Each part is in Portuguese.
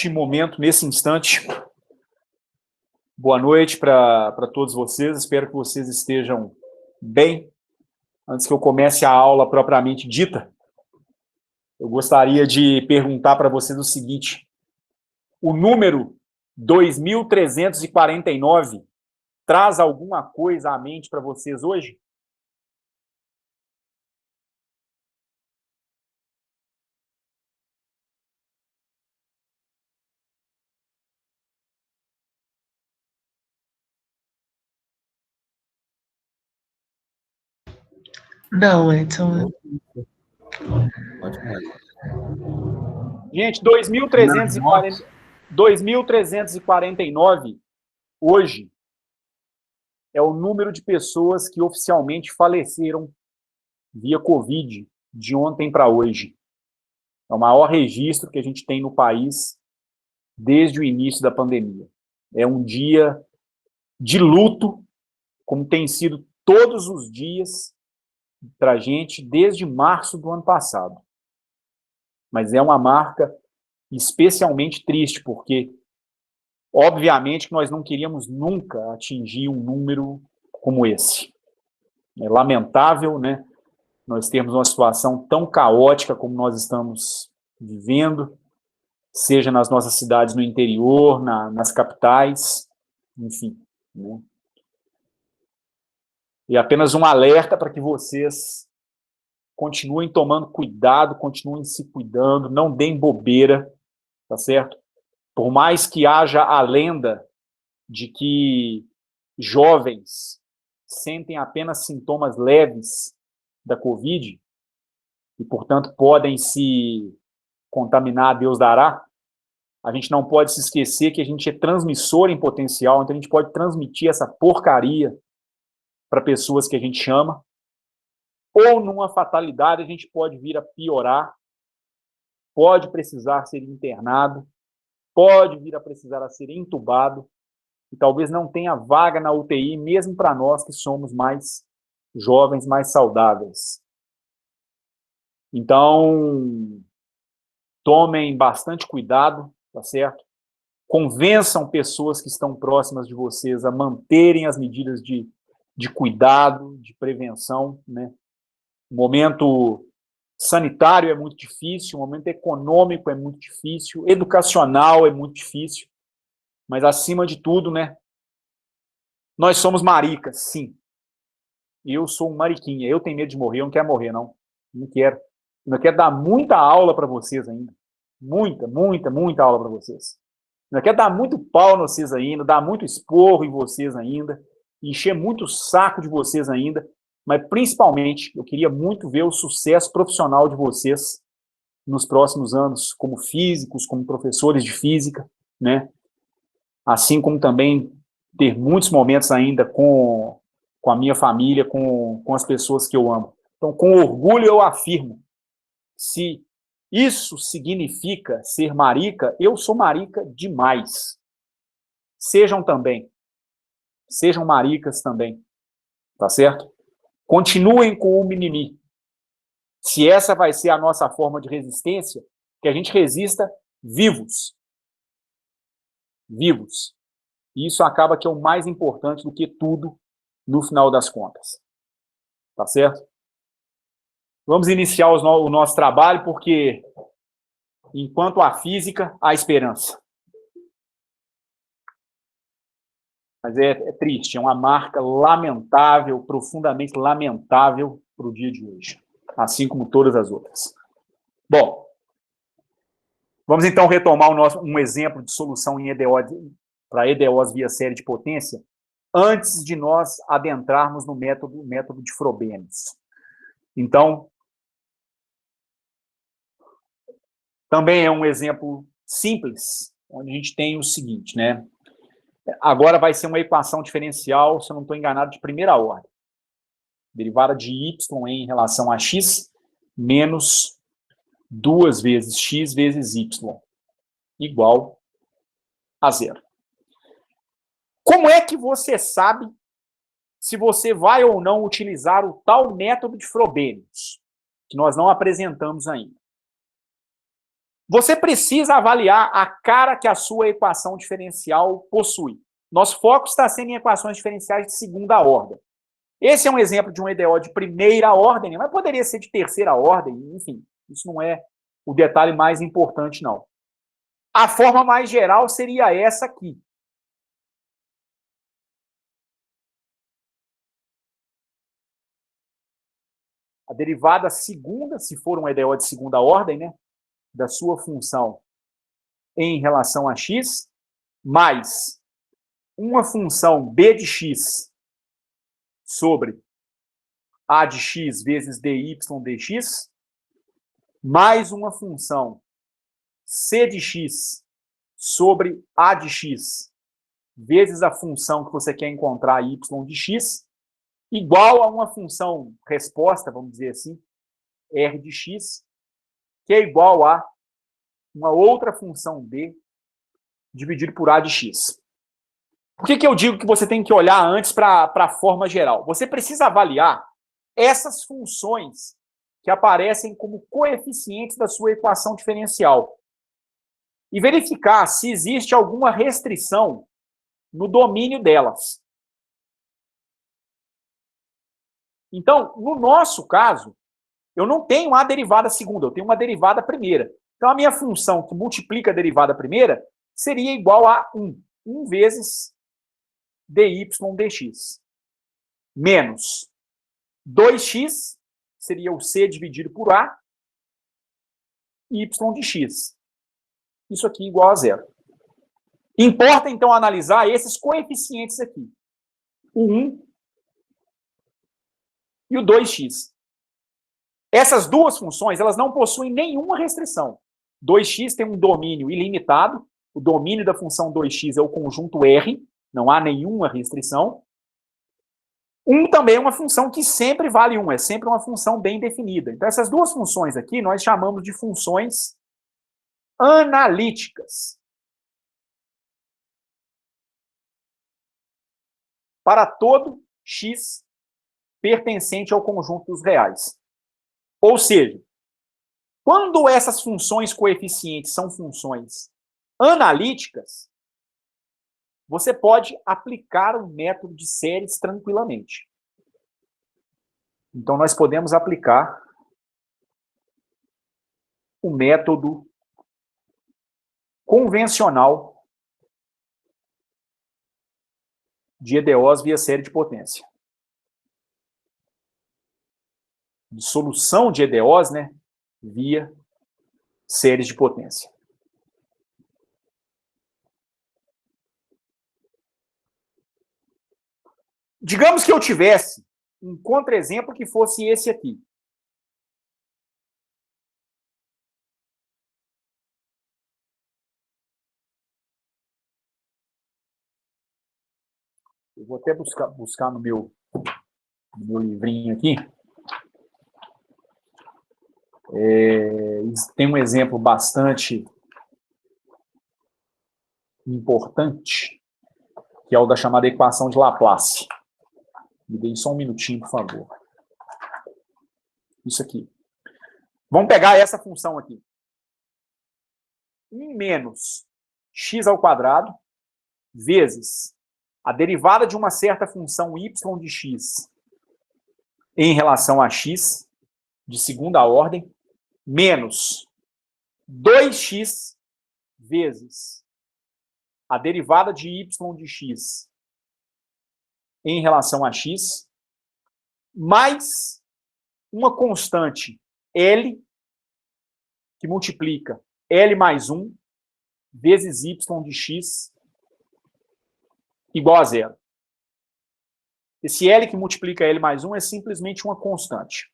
neste momento, nesse instante, boa noite para todos vocês. Espero que vocês estejam bem. Antes que eu comece a aula propriamente dita, eu gostaria de perguntar para vocês o seguinte: o número 2349 traz alguma coisa à mente para vocês hoje? Não, Edson. Gente, 2349 hoje é o número de pessoas que oficialmente faleceram via Covid de ontem para hoje. É o maior registro que a gente tem no país desde o início da pandemia. É um dia de luto, como tem sido todos os dias para a gente desde março do ano passado. Mas é uma marca especialmente triste, porque, obviamente, que nós não queríamos nunca atingir um número como esse. É lamentável, né, nós termos uma situação tão caótica como nós estamos vivendo, seja nas nossas cidades no interior, nas capitais, enfim, né? E apenas um alerta para que vocês continuem tomando cuidado, continuem se cuidando, não deem bobeira, tá certo? Por mais que haja a lenda de que jovens sentem apenas sintomas leves da Covid e, portanto, podem se contaminar, Deus dará, a gente não pode se esquecer que a gente é transmissor em potencial, então a gente pode transmitir essa porcaria para pessoas que a gente ama, ou numa fatalidade a gente pode vir a piorar, pode precisar ser internado, pode vir a precisar ser entubado, e talvez não tenha vaga na UTI, mesmo para nós que somos mais jovens, mais saudáveis. Então, tomem bastante cuidado, tá certo? Convençam pessoas que estão próximas de vocês a manterem as medidas de cuidado, de prevenção, né? O momento sanitário é muito difícil, o momento econômico é muito difícil, educacional é muito difícil, mas, acima de tudo, né, nós somos maricas, sim. Eu sou um mariquinha, eu tenho medo de morrer, eu não quero morrer, não. Não quero. Eu quero dar muita aula para vocês ainda. Muita aula para vocês. Eu quero dar muito pau em vocês ainda, dar muito esporro em vocês ainda, encher muito o saco de vocês ainda, mas, principalmente, eu queria muito ver o sucesso profissional de vocês nos próximos anos, como físicos, como professores de física, né? Assim como também ter muitos momentos ainda com a minha família, com as pessoas que eu amo. Então, com orgulho, eu afirmo, se isso significa ser marica, eu sou marica demais. Sejam também. Sejam maricas também. Tá certo? Continuem com o mimimi. Se essa vai ser a nossa forma de resistência, que a gente resista vivos. Vivos. E isso acaba que é o mais importante do que tudo no final das contas. Tá certo? Vamos iniciar o nosso trabalho, porque, enquanto há física, há esperança. Mas é triste, é uma marca lamentável, profundamente lamentável para o dia de hoje, assim como todas as outras. Bom, vamos então retomar um exemplo de solução em para EDOs via série de potência, antes de nós adentrarmos no método de Frobenius. Então, também é um exemplo simples, onde a gente tem o seguinte, né? Agora vai ser uma equação diferencial, se eu não estou enganado, de primeira ordem. Derivada de y em relação a x, menos 2 vezes x vezes y, igual a 0. Como é que você sabe se você vai ou não utilizar o tal método de Frobenius, que nós não apresentamos ainda? Você precisa avaliar a cara que a sua equação diferencial possui. Nosso foco está sendo em equações diferenciais de segunda ordem. Esse é um exemplo de um EDO de primeira ordem, mas poderia ser de terceira ordem, enfim, isso não é o detalhe mais importante, não. A forma mais geral seria essa aqui. A derivada segunda, se for um EDO de segunda ordem, né, da sua função em relação a x, mais uma função b de x sobre a de x vezes dy dx, mais uma função c de x sobre a de x vezes a função que você quer encontrar y de x, igual a uma função resposta, vamos dizer assim, r de x, que é igual a uma outra função b dividido por a de x. Por que eu digo que você tem que olhar antes para a forma geral? Você precisa avaliar essas funções que aparecem como coeficientes da sua equação diferencial e verificar se existe alguma restrição no domínio delas. Então, no nosso caso, eu não tenho a derivada segunda, eu tenho uma derivada primeira. Então, a minha função que multiplica a derivada primeira seria igual a 1 vezes dy dx, menos 2x, seria o c dividido por a, y de x. Isso aqui igual a 0. Importa, então, analisar esses coeficientes aqui. O 1 e o 2x. Essas duas funções, elas não possuem nenhuma restrição. 2x tem um domínio ilimitado, o domínio da função 2x é o conjunto R, não há nenhuma restrição. 1 também é uma função que sempre vale 1, é sempre uma função bem definida. Então, essas duas funções aqui, nós chamamos de funções analíticas. Para todo x pertencente ao conjunto dos reais. Ou seja, quando essas funções coeficientes são funções analíticas, você pode aplicar o método de séries tranquilamente. Então, nós podemos aplicar o método convencional de EDOs via série de potência. De solução de EDOs, né, via séries de potência. Digamos que eu tivesse um contra-exemplo que fosse esse aqui. Eu vou até buscar no meu livrinho aqui. Tem um exemplo bastante importante, que é o da chamada equação de Laplace. Me deem só um minutinho, por favor. Isso aqui. Vamos pegar essa função aqui. 1 menos x ao quadrado vezes a derivada de uma certa função y de x em relação a x de segunda ordem, menos 2x vezes a derivada de y de x em relação a x, mais uma constante L, que multiplica L mais 1 vezes y de x igual a 0. Esse L que multiplica L mais 1 é simplesmente uma constante.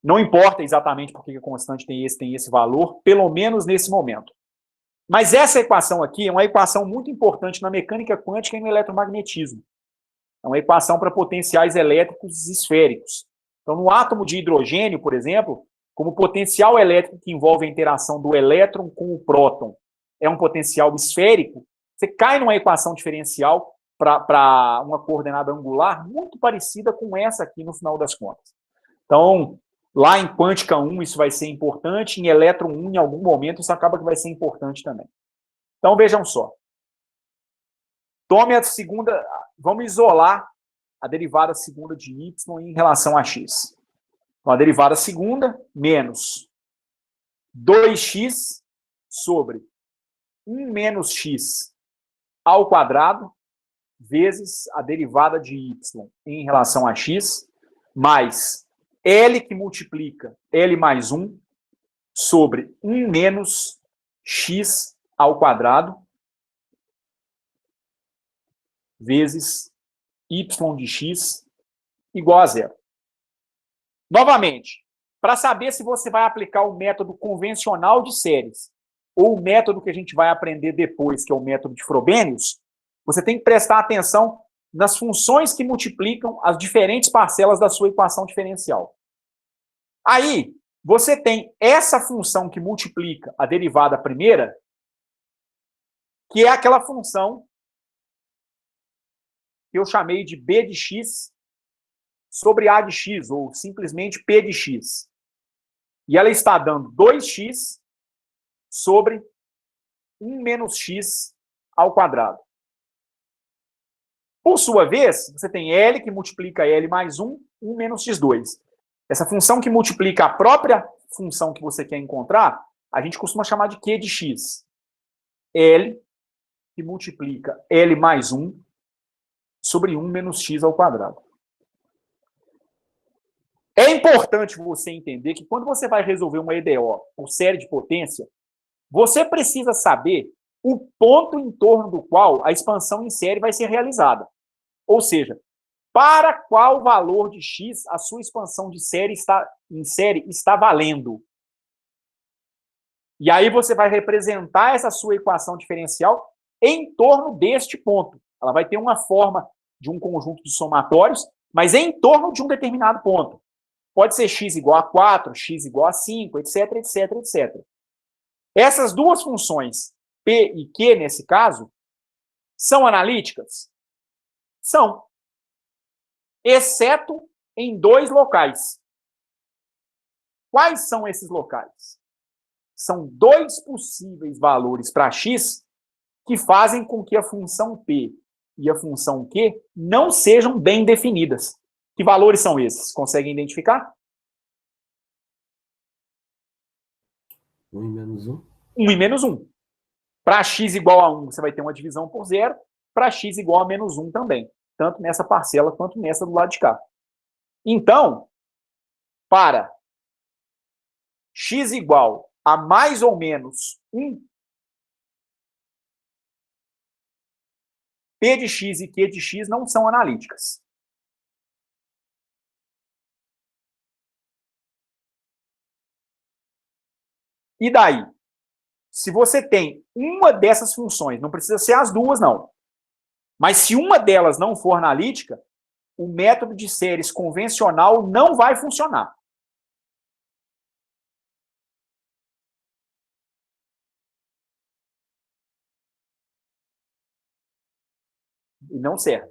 Não importa exatamente por que a constante tem esse valor, pelo menos nesse momento. Mas essa equação aqui é uma equação muito importante na mecânica quântica e no eletromagnetismo. É uma equação para potenciais elétricos esféricos. Então, no átomo de hidrogênio, por exemplo, como o potencial elétrico que envolve a interação do elétron com o próton é um potencial esférico, você cai numa equação diferencial para uma coordenada angular muito parecida com essa aqui no final das contas. Então, Lá em quântica 1 isso vai ser importante, em elétron 1 em algum momento isso acaba que vai ser importante também. Então vejam só. Tome a segunda, vamos isolar a derivada segunda de y em relação a x. Então, a derivada segunda menos 2x sobre 1 menos x ao quadrado vezes a derivada de y em relação a x, mais L que multiplica L mais 1 sobre 1 menos x ao quadrado vezes y de x igual a zero. Novamente, para saber se você vai aplicar o método convencional de séries ou o método que a gente vai aprender depois, que é o método de Frobenius, você tem que prestar atenção nas funções que multiplicam as diferentes parcelas da sua equação diferencial. Aí, você tem essa função que multiplica a derivada primeira, que é aquela função que eu chamei de b de x sobre a de x, ou simplesmente p de x. E ela está dando 2x sobre 1 menos x ao quadrado. Por sua vez, você tem L que multiplica L mais 1, 1 menos x2. Essa função que multiplica a própria função que você quer encontrar, a gente costuma chamar de Q de x. L que multiplica L mais 1 sobre 1 menos x ao quadrado. É importante você entender que quando você vai resolver uma EDO por série de potência, você precisa saber o ponto em torno do qual a expansão em série vai ser realizada. Ou seja, para qual valor de x a sua expansão de série em série está valendo. E aí você vai representar essa sua equação diferencial em torno deste ponto. Ela vai ter uma forma de um conjunto de somatórios, mas em torno de um determinado ponto. Pode ser x igual a 4, x igual a 5, etc, etc, etc. Essas duas funções, P e Q, nesse caso, são analíticas? São. Exceto em dois locais. Quais são esses locais? São dois possíveis valores para x que fazem com que a função P e a função Q não sejam bem definidas. Que valores são esses? Conseguem identificar? 1 e menos 1. 1 e menos 1. Para x igual a 1, você vai ter uma divisão por zero. Para x igual a menos 1 também. Tanto nessa parcela quanto nessa do lado de cá. Então, para x igual a mais ou menos 1, P de x e Q de x não são analíticas. E daí? Se você tem uma dessas funções, não precisa ser as duas, não. Mas se uma delas não for analítica, o método de séries convencional não vai funcionar. E não serve.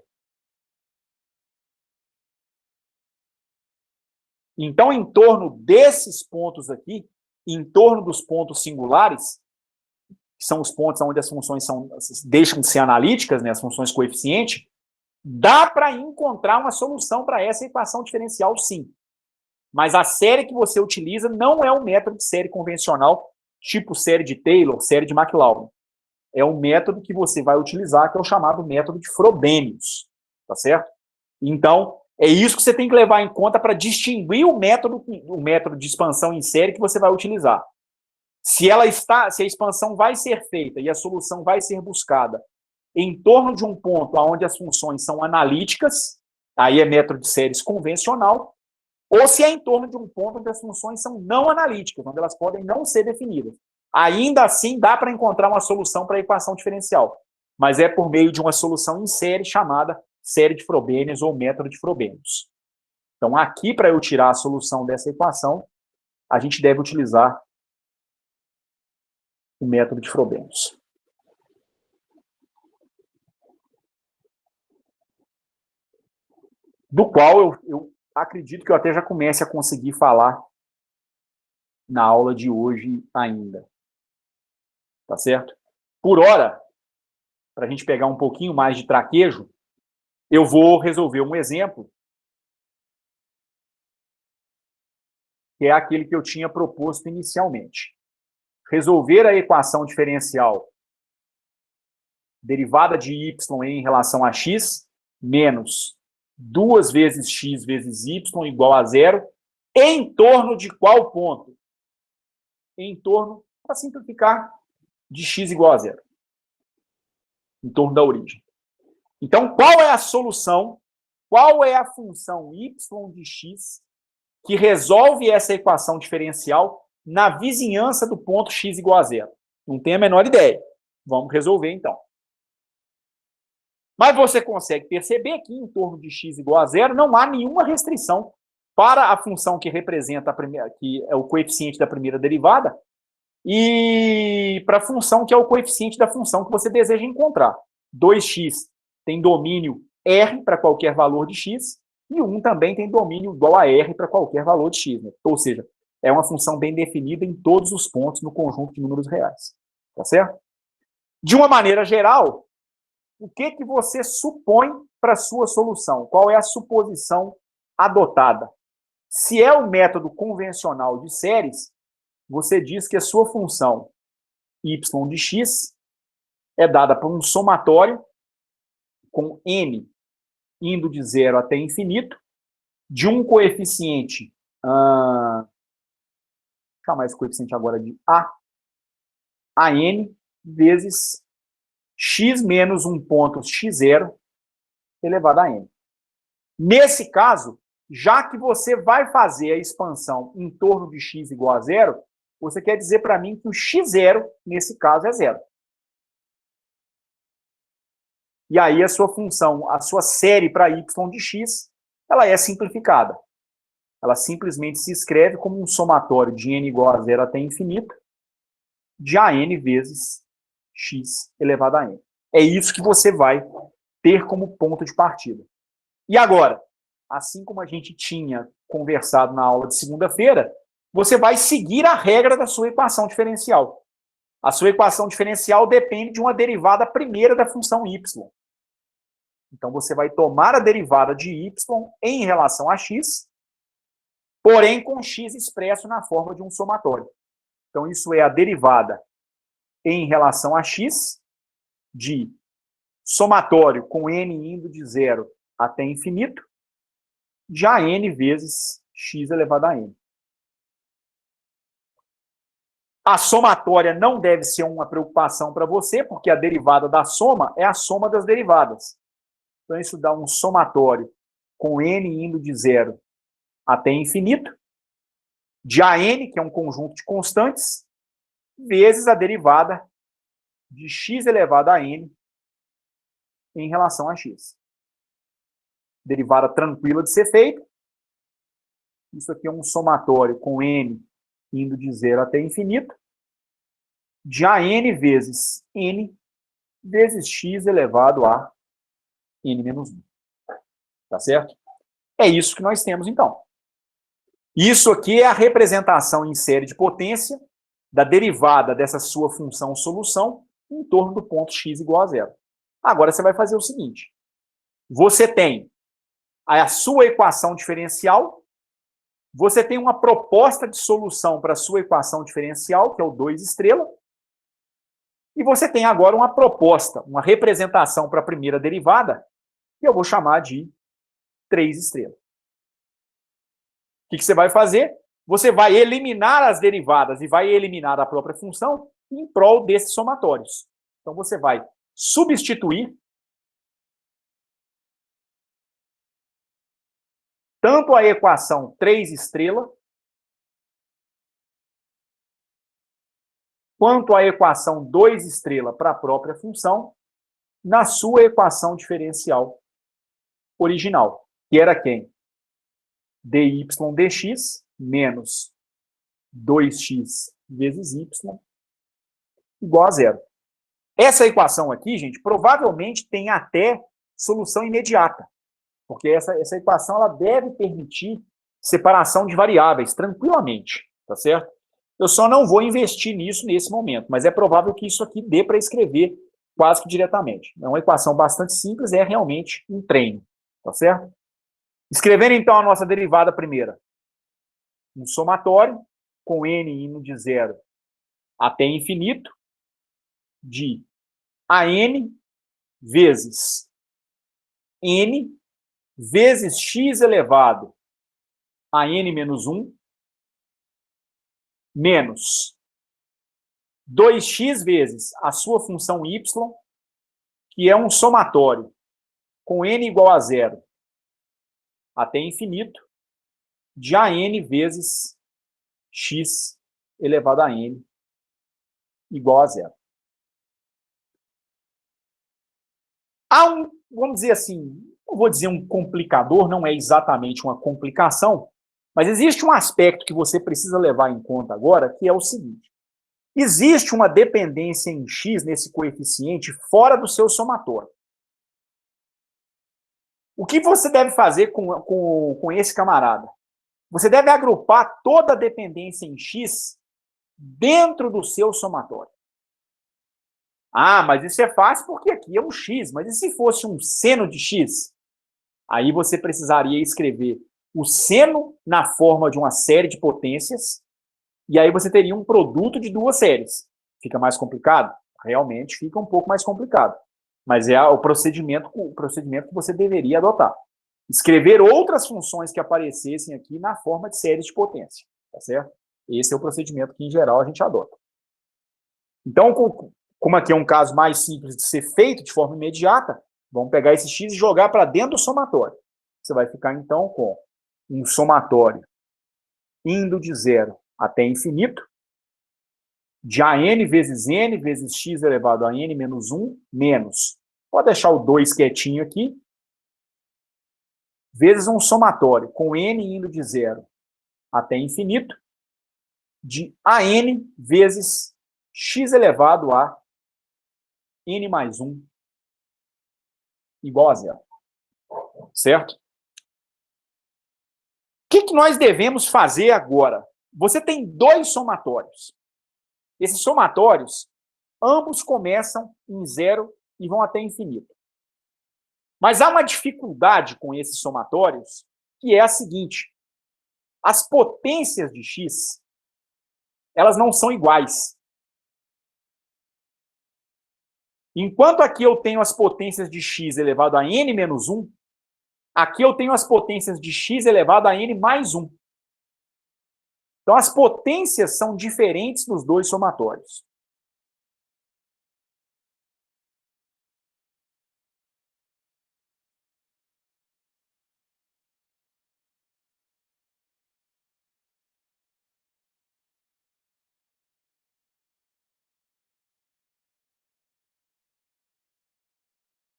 Então, em torno desses pontos aqui, em torno dos pontos singulares, que são os pontos onde as funções deixam de ser analíticas, né, as funções coeficiente, dá para encontrar uma solução para essa equação diferencial, sim. Mas a série que você utiliza não é um método de série convencional, tipo série de Taylor, série de McLaurin. É um método que você vai utilizar, que é o chamado método de Frobenius. Tá certo? Então, é isso que você tem que levar em conta para distinguir o método de expansão em série que você vai utilizar. Se a expansão vai ser feita e a solução vai ser buscada em torno de um ponto onde as funções são analíticas, aí é método de séries convencional, ou se é em torno de um ponto onde as funções são não analíticas, onde elas podem não ser definidas. Ainda assim, dá para encontrar uma solução para a equação diferencial, mas é por meio de uma solução em série chamada série de Frobenius ou método de Frobenius. Então, aqui, para eu tirar a solução dessa equação, a gente deve utilizar o método de Frobenius. Do qual eu acredito que eu até já comece a conseguir falar na aula de hoje ainda. Tá certo? Por hora, para a gente pegar um pouquinho mais de traquejo, eu vou resolver um exemplo, que é aquele que eu tinha proposto inicialmente. Resolver a equação diferencial derivada de y em relação a x menos 2 vezes x vezes y igual a 0, em torno de qual ponto? Em torno, para simplificar, de x igual a 0. Em torno da origem. Então, qual é a solução? Qual é a função y de x que resolve essa equação diferencial na vizinhança do ponto x igual a 0? Não tenho a menor ideia. Vamos resolver, então. Mas você consegue perceber que em torno de x igual a 0 não há nenhuma restrição para a função que representa a primeira, que é o coeficiente da primeira derivada, e para a função que é o coeficiente da função que você deseja encontrar. 2x tem domínio R para qualquer valor de x, e 1 também tem domínio igual a R para qualquer valor de x. Né? Ou seja, é uma função bem definida em todos os pontos no conjunto de números reais. Tá certo? De uma maneira geral, o que você supõe para a sua solução? Qual é a suposição adotada? Se é o método convencional de séries, você diz que a sua função y de x é dada por um somatório com n indo de 0 até infinito, de um coeficiente, vou chamar esse coeficiente agora de a n, vezes x menos um ponto x0 elevado a n. Nesse caso, já que você vai fazer a expansão em torno de x igual a 0, você quer dizer para mim que o x0, nesse caso, é 0. E aí a sua função, a sua série para y de x, ela é simplificada. Ela simplesmente se escreve como um somatório de n igual a 0 até infinito, de an vezes x elevado a n. É isso que você vai ter como ponto de partida. E agora, assim como a gente tinha conversado na aula de segunda-feira, você vai seguir a regra da sua equação diferencial. A sua equação diferencial depende de uma derivada primeira da função y. Então, você vai tomar a derivada de y em relação a x, porém com x expresso na forma de um somatório. Então, isso é a derivada em relação a x de somatório com n indo de 0 até infinito, de an vezes x elevado a n. A somatória não deve ser uma preocupação para você, porque a derivada da soma é a soma das derivadas. Então, isso dá um somatório com n indo de 0 até infinito, de an, que é um conjunto de constantes, vezes a derivada de x elevado a n em relação a x. Derivada tranquila de ser feita. Isso aqui é um somatório com n indo de 0 até infinito, de an vezes n, vezes x elevado a n menos 1. Tá certo? É isso que nós temos, então. Isso aqui é a representação em série de potência da derivada dessa sua função solução em torno do ponto x igual a 0. Agora você vai fazer o seguinte. Você tem a sua equação diferencial, você tem uma proposta de solução para a sua equação diferencial, que é o 2 estrela, e você tem agora uma proposta, uma representação para a primeira derivada, que eu vou chamar de 3 estrelas. O que você vai fazer? Você vai eliminar as derivadas e vai eliminar a própria função em prol desses somatórios. Então, você vai substituir tanto a equação 3 estrela quanto a equação 2 estrela para a própria função na sua equação diferencial original, que era quem? dy dx menos 2x vezes y igual a 0. Essa equação aqui, gente, provavelmente tem até solução imediata, porque essa equação ela deve permitir separação de variáveis tranquilamente, tá certo? Eu só não vou investir nisso nesse momento, mas é provável que isso aqui dê para escrever quase que diretamente. É uma equação bastante simples, é realmente um treino, tá certo? Escrevendo, então, a nossa derivada primeira. Um somatório com n indo de 0 até infinito, de AN vezes N vezes x elevado a N menos 1, menos 2x vezes a sua função y, que é um somatório com n igual a 0 até infinito, de AN vezes x elevado a n igual a 0. Há vamos dizer assim, não vou dizer um complicador, não é exatamente uma complicação, mas existe um aspecto que você precisa levar em conta agora, que é o seguinte. Existe uma dependência em x, nesse coeficiente, fora do seu somatório. O que você deve fazer com esse camarada? Você deve agrupar toda a dependência em x dentro do seu somatório. Ah, mas isso é fácil porque aqui é um x, mas e se fosse um seno de x? Aí você precisaria escrever o seno na forma de uma série de potências, e aí você teria um produto de duas séries. Fica mais complicado? Realmente fica um pouco mais complicado. Mas é o procedimento que você deveria adotar. Escrever outras funções que aparecessem aqui na forma de séries de potência. Tá certo? Esse é o procedimento que, em geral, a gente adota. Então, como aqui é um caso mais simples de ser feito de forma imediata, vamos pegar esse x e jogar para dentro do somatório. Você vai ficar, então, com um somatório indo de 0 até infinito, de AN vezes n vezes x elevado a n menos 1, menos, pode deixar o 2 quietinho aqui, vezes um somatório com n indo de 0 até infinito, de AN vezes x elevado a n mais 1 igual a 0. Certo? O que nós devemos fazer agora? Você tem dois somatórios. Esses somatórios, ambos começam em 0 e vão até infinito. Mas há uma dificuldade com esses somatórios, que é a seguinte. As potências de x, elas não são iguais. Enquanto aqui eu tenho as potências de x elevado a n menos 1, aqui eu tenho as potências de x elevado a n mais 1. Então, as potências são diferentes nos dois somatórios.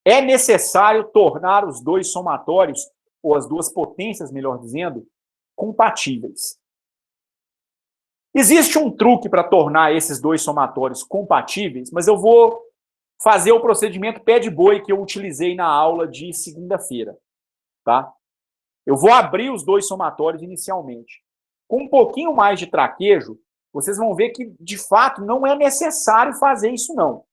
É necessário tornar os dois somatórios, ou as duas potências, melhor dizendo, compatíveis. Existe um truque para tornar esses dois somatórios compatíveis, mas eu vou fazer o procedimento pé de boi que eu utilizei na aula de segunda-feira. Tá? Eu vou abrir os dois somatórios inicialmente. Com um pouquinho mais de traquejo, vocês vão ver que, de fato, não é necessário fazer isso, não.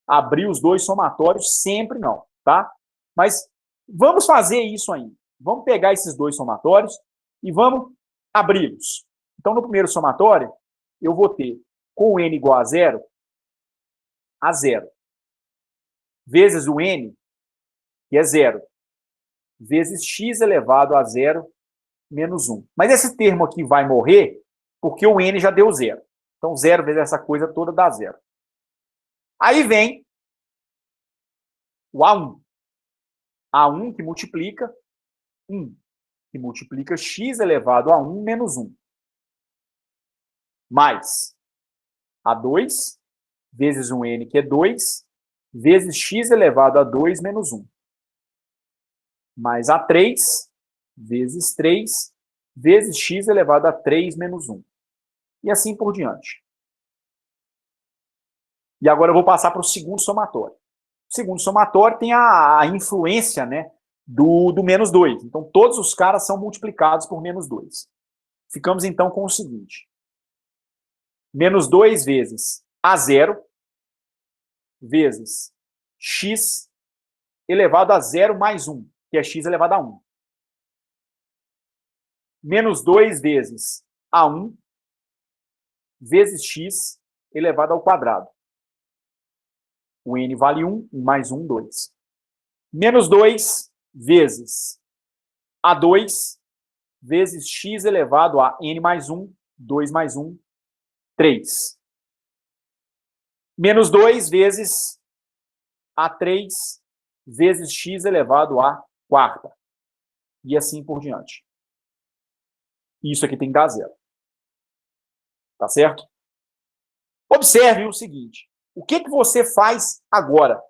Abrir os dois somatórios sempre não, tá? Mas vamos fazer isso ainda. Vamos pegar esses dois somatórios e vamos abri-los. Então, no primeiro somatório, eu vou ter, com o n igual a 0, vezes o n, que é 0, vezes x elevado a 0 menos 1. Mas esse termo aqui vai morrer porque o n já deu 0. Então, 0 vezes essa coisa toda dá 0. Aí vem o A1. A1 que multiplica 1, que multiplica x elevado a 1 menos 1. Mais A2 vezes um n, que é 2, vezes x elevado a 2 menos 1. Mais A3 vezes 3, vezes x elevado a 3 menos 1. E assim por diante. E agora eu vou passar para o segundo somatório. O segundo somatório tem a influência, né, do menos 2. Então, todos os caras são multiplicados por menos 2. Ficamos, então, com o seguinte. menos 2 vezes A0 vezes x elevado a 0 mais 1, que é x elevado a 1. Menos 2 vezes A1 vezes x elevado ao quadrado. O n vale 1, 1 mais 1, 2. Menos 2 vezes A2 vezes x elevado a n mais 1, 2 mais 1, 3. Menos 2 vezes A3 vezes x elevado a quarta. E assim por diante. Isso aqui tem que dar 0. Tá certo? Observe o seguinte. O que você faz agora?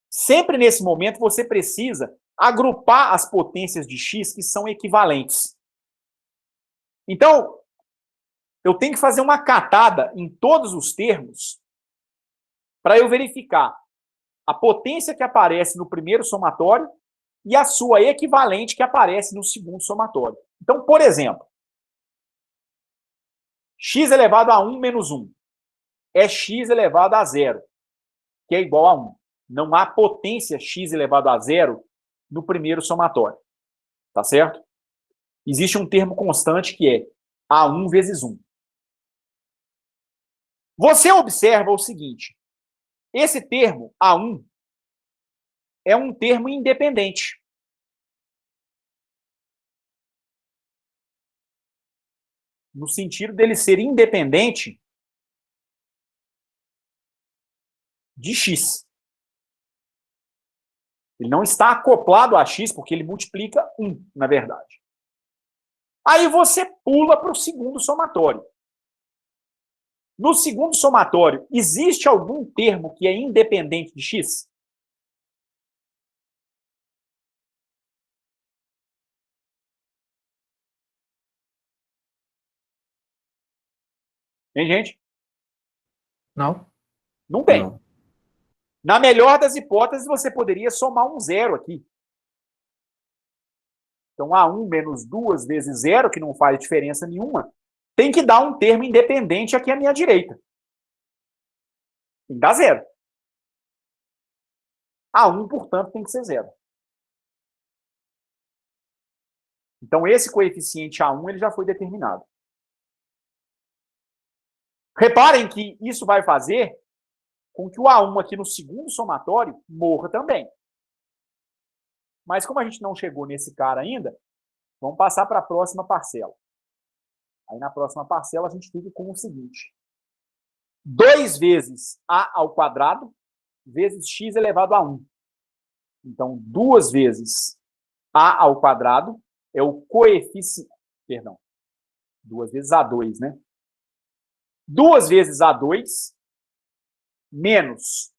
Sempre nesse momento você precisa agrupar as potências de x que são equivalentes. Então, eu tenho que fazer uma catada em todos os termos para eu verificar a potência que aparece no primeiro somatório e a sua equivalente que aparece no segundo somatório. Então, por exemplo, x elevado a 1 menos 1 é x elevado a 0, que é igual a 1. Não há potência x elevado a 0 no primeiro somatório. Tá certo? Existe um termo constante que é A1 vezes 1. Você observa o seguinte. Esse termo, A1, é um termo independente. No sentido dele ser independente de x. Ele não está acoplado a x, porque ele multiplica 1, na verdade. Aí você pula para o segundo somatório. No segundo somatório, existe algum termo que é independente de x? Tem gente? Não? Não tem. Não. Na melhor das hipóteses, você poderia somar um 0 aqui. Então, A1 menos 2 vezes 0, que não faz diferença nenhuma, tem que dar um termo independente aqui à minha direita. Tem que dar 0. A1, portanto, tem que ser 0. Então, esse coeficiente A1 ele já foi determinado. Reparem que isso vai fazer com que o A1 aqui no segundo somatório morra também. Mas como a gente não chegou nesse cara ainda, vamos passar para a próxima parcela. Aí na próxima parcela a gente fica com o seguinte. 2 vezes A ao quadrado vezes x elevado a 1. Então, 2 vezes A ao quadrado é o coeficiente... Perdão. 2 vezes A2, né? 2 vezes A2 menos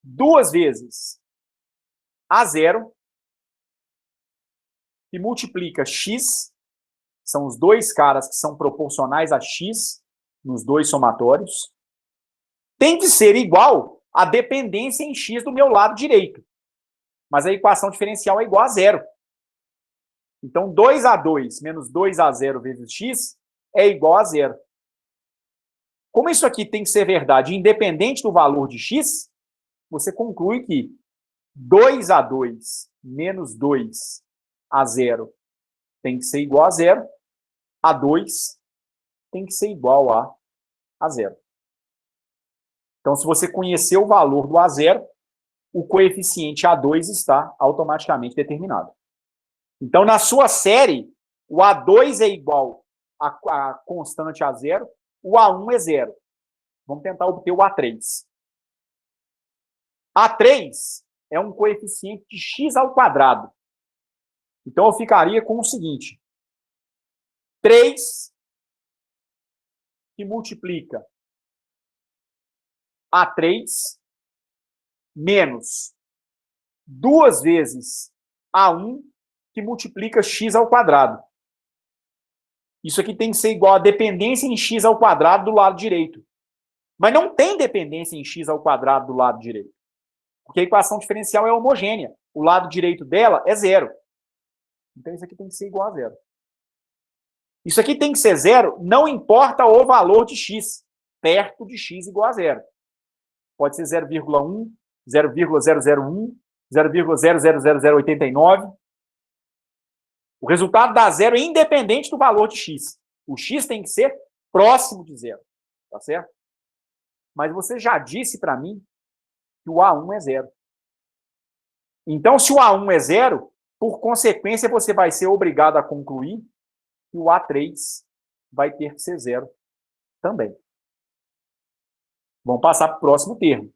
2 vezes A0 que multiplica x, são os dois caras que são proporcionais a x nos dois somatórios, tem que ser igual à dependência em x do meu lado direito. Mas a equação diferencial é igual a 0. Então, 2A2 menos 2A0 vezes x é igual a 0. Como isso aqui tem que ser verdade independente do valor de x, você conclui que 2A2 menos 2A0 tem que ser igual a 0, A2 tem que ser igual a 0. Então, se você conhecer o valor do A0, o coeficiente A2 está automaticamente determinado. Então, na sua série, o A2 é igual a constante A0, o A1 é 0. Vamos tentar obter o A3. A3 é um coeficiente de x ao quadrado. Então, eu ficaria com o seguinte. 3 que multiplica A3 menos 2 vezes A1 que multiplica x ao quadrado. Isso aqui tem que ser igual a dependência em x ao quadrado do lado direito. Mas não tem dependência em x ao quadrado do lado direito. Porque a equação diferencial é homogênea. O lado direito dela é 0. Então, isso aqui tem que ser igual a 0. Isso aqui tem que ser 0, não importa o valor de x. perto de x igual a zero. Pode ser 0,1, 0,001, 0,000089. O resultado dá zero independente do valor de x. O x tem que ser próximo de zero, tá certo? Mas você já disse para mim que o A1 é zero. Então, se o A1 é zero, por consequência, você vai ser obrigado a concluir que o A3 vai ter que ser zero também. Vamos passar para o próximo termo.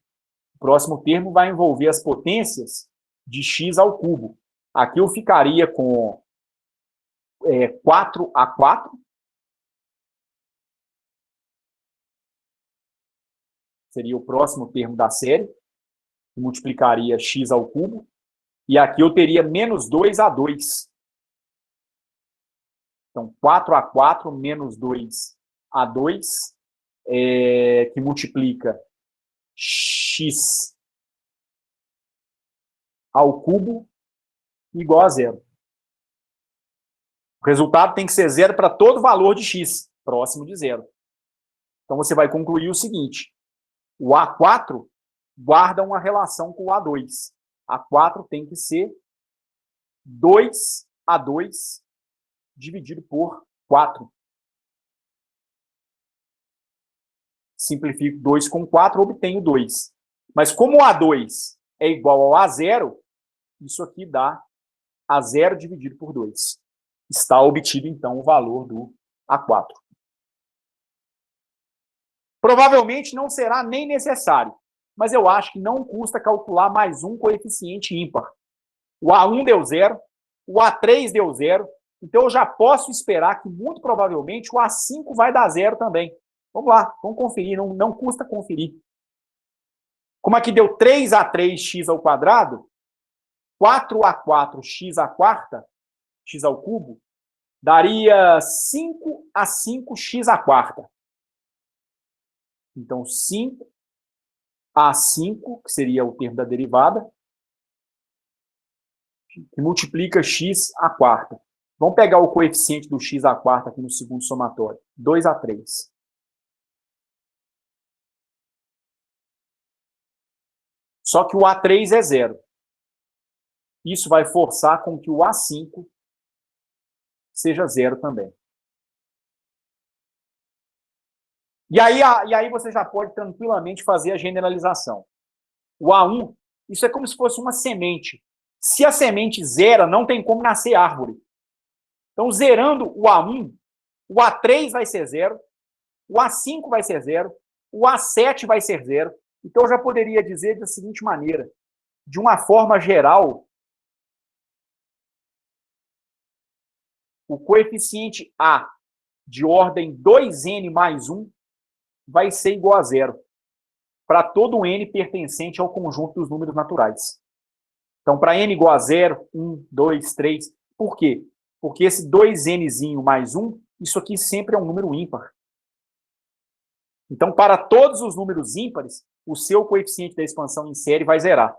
O próximo termo vai envolver as potências de x ao cubo. Aqui eu ficaria com 4A4. Seria o próximo termo da série. Que multiplicaria x ao cubo. E aqui eu teria menos 2A2. Então, 4A4 menos 2A2, que multiplica x ao cubo igual a zero. O resultado tem que ser zero para todo valor de x, próximo de zero. Então, você vai concluir o seguinte. O A4 guarda uma relação com o A2. A4 tem que ser 2A2 dividido por 4. Simplifico 2 com 4, obtenho 2. Mas como o A2 é igual ao A0, isso aqui dá A0 dividido por 2. Está obtido, então, o valor do A4. Provavelmente não será nem necessário, mas eu acho que não custa calcular mais um coeficiente ímpar. O A1 deu 0, o A3 deu 0, então eu já posso esperar que, muito provavelmente, o A5 vai dar 0 também. Vamos lá, vamos conferir, não custa conferir. Como aqui deu 3A3x ao quadrado, 4A4x à quarta, x ao cubo, daria 5A5x à quarta. Então, 5A5, que seria o termo da derivada, que multiplica x à quarta. Vamos pegar o coeficiente do x à quarta aqui no segundo somatório. 2A3. Só que o A3 é zero. Isso vai forçar com que o A5 seja zero também. E aí você já pode tranquilamente fazer a generalização. O A1, isso é como se fosse uma semente. Se a semente zera, não tem como nascer árvore. Então, zerando o A1, o A3 vai ser zero, o A5 vai ser zero, o A7 vai ser zero. Então, eu já poderia dizer da seguinte maneira, de uma forma geral, o coeficiente A de ordem 2n mais 1 vai ser igual a zero para todo n pertencente ao conjunto dos números naturais. Então, para n igual a 0, 1, 2, 3. Por quê? Porque esse 2nzinho mais 1, isso aqui sempre é um número ímpar. Então, para todos os números ímpares, o seu coeficiente da expansão em série vai zerar.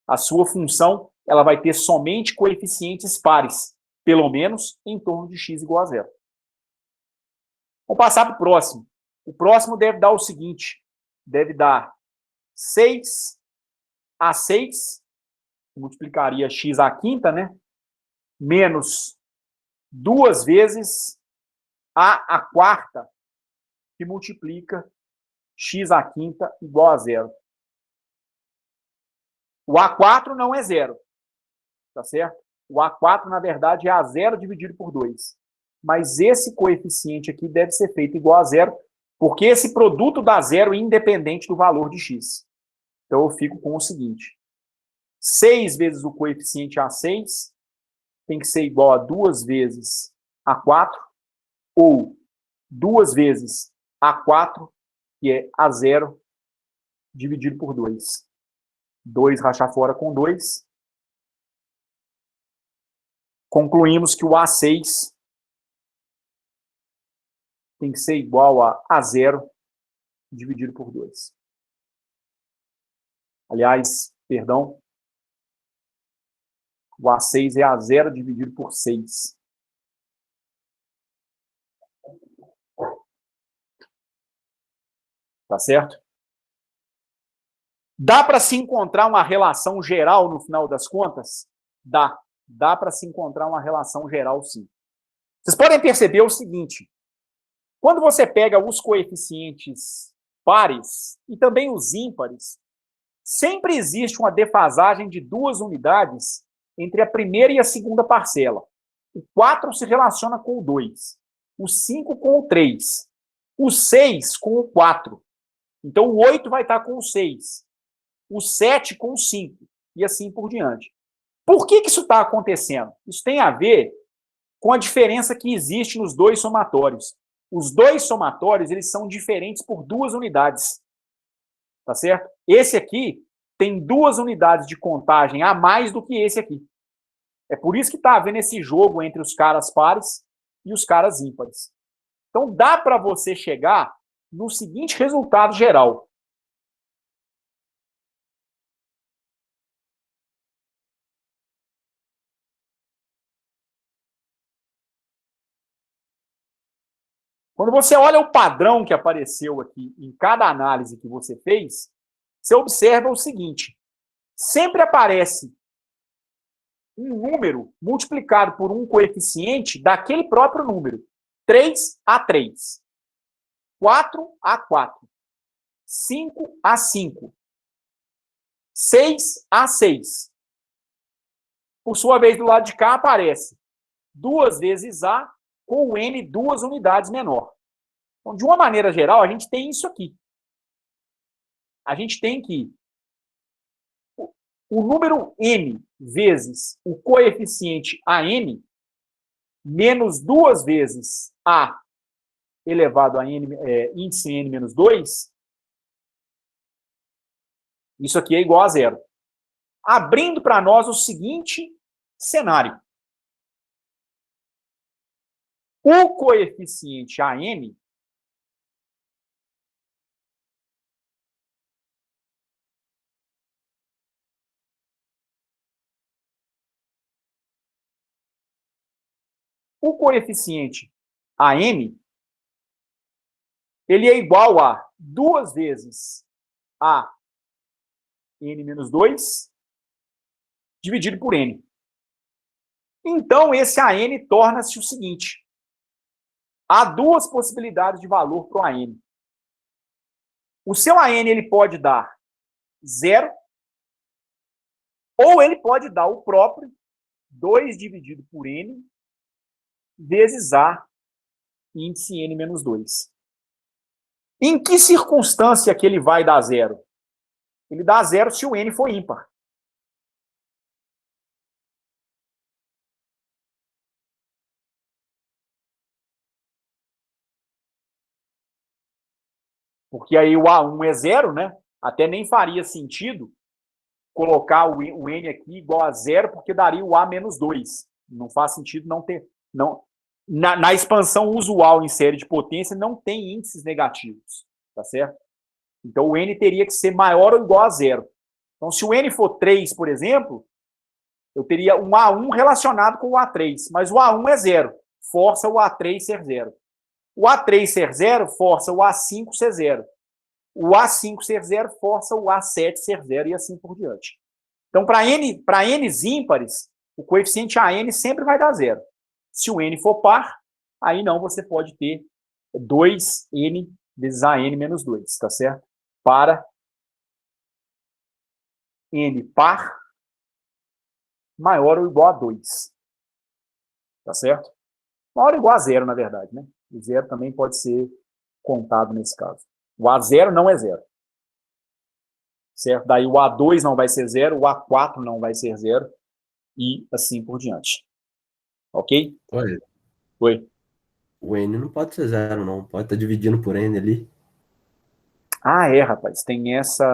A sua função ela vai ter somente coeficientes pares, pelo menos em torno de x igual a 0. Vamos passar para o próximo. O próximo deve dar o seguinte, deve dar 6A6, multiplicaria x à quinta, né? Menos 2 vezes A à quarta, que multiplica x à quinta igual a 0. O A4 não é 0, tá certo? O A4, na verdade, é A0 dividido por 2. Mas esse coeficiente aqui deve ser feito igual a 0, porque esse produto dá 0 independente do valor de x. Então, eu fico com o seguinte. 6 vezes o coeficiente A6 tem que ser igual a 2 vezes A4, ou 2 vezes A4, que é A0 dividido por 2. 2 rachar fora com 2. Concluímos que o A6 tem que ser igual a A0 dividido por 2. Aliás, perdão, o A6 é A0 dividido por 6. Tá certo? Dá para se encontrar uma relação geral no final das contas? Dá. Dá para se encontrar uma relação geral, sim. Vocês podem perceber o seguinte: quando você pega os coeficientes pares e também os ímpares, sempre existe uma defasagem de 2 unidades entre a primeira e a segunda parcela. O 4 se relaciona com o 2, o 5 com o 3, o 6 com o 4. Então, o 8 vai estar com o 6, o 7 com o 5, e assim por diante. Por que isso está acontecendo? Isso tem a ver com a diferença que existe nos dois somatórios. Os dois somatórios, eles são diferentes por 2 unidades. Tá certo? Esse aqui tem 2 unidades de contagem a mais do que esse aqui. É por isso que está havendo esse jogo entre os caras pares e os caras ímpares. Então, dá para você chegar no seguinte resultado geral. Quando você olha o padrão que apareceu aqui em cada análise que você fez, você observa o seguinte: sempre aparece um número multiplicado por um coeficiente daquele próprio número. 3A3, 4A4, 5A5, 6A6. Por sua vez, do lado de cá aparece 2 vezes A com o N 2 unidades menor. Então, de uma maneira geral, a gente tem isso aqui. A gente tem que o número N vezes o coeficiente AN menos 2 vezes A elevado a N, índice N menos 2, isso aqui é igual a 0. Abrindo para nós o seguinte cenário. O coeficiente AN ele é igual a 2 vezes A N menos 2 dividido por N. Então, esse AN torna-se o seguinte: há 2 possibilidades de valor para o AN. O seu AN ele pode dar 0, ou ele pode dar o próprio 2 dividido por N vezes A índice N menos 2. Em que circunstância que ele vai dar 0? Ele dá 0 se o N for ímpar. Porque aí o A1 é 0, né? Até nem faria sentido colocar o N aqui igual a 0, porque daria o A menos 2. Não faz sentido não ter... Não, na expansão usual em série de potência, não tem índices negativos. Tá certo? Então, o N teria que ser maior ou igual a 0. Então, se o N for 3, por exemplo, eu teria um A1 relacionado com o A3. Mas o A1 é 0. Força o A3 ser 0. O A3 ser 0, força o A5 ser 0. O A5 ser 0, força o A7 ser 0 e assim por diante. Então, para N's ímpares, o coeficiente AN sempre vai dar 0. Se o N for par, aí não, você pode ter 2N vezes AN menos 2, tá certo? Para N par maior ou igual a 2. Tá certo? Maior ou igual a 0, na verdade, né? O 0 também pode ser contado nesse caso. O A0 não é 0. Certo? Daí o A2 não vai ser 0, o A4 não vai ser 0, e assim por diante. Ok? Olha, Oi. o N não pode ser 0, não. Pode estar dividindo por N ali. Ah, é, rapaz. Tem essa...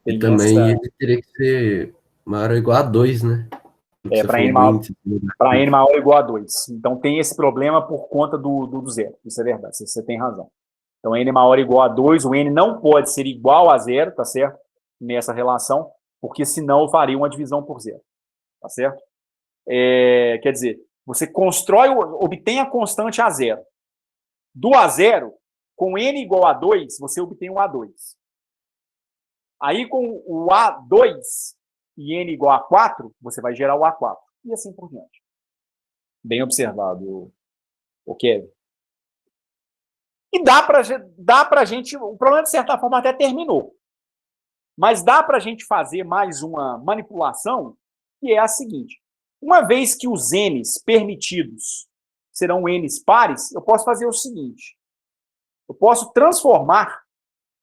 E também ele teria que ser maior ou igual a 2, né? Para N maior ou igual a 2. Então tem esse problema por conta do 0. Isso é verdade, você tem razão. Então N maior ou igual a 2, o N não pode ser igual a 0, tá certo? Nessa relação, porque senão eu faria uma divisão por 0. Tá certo? Quer dizer, você constrói, obtém a constante a 0. Do A0, com n igual a 2, você obtém o A2. Aí, com o A2 e n igual a 4, você vai gerar o A4. E assim por diante. Bem observado, o Kevin. E dá pra gente... O problema, de certa forma, até terminou. Mas dá pra gente fazer mais uma manipulação, que é a seguinte. Uma vez que os n's permitidos serão n's pares, eu posso fazer o seguinte. Eu posso transformar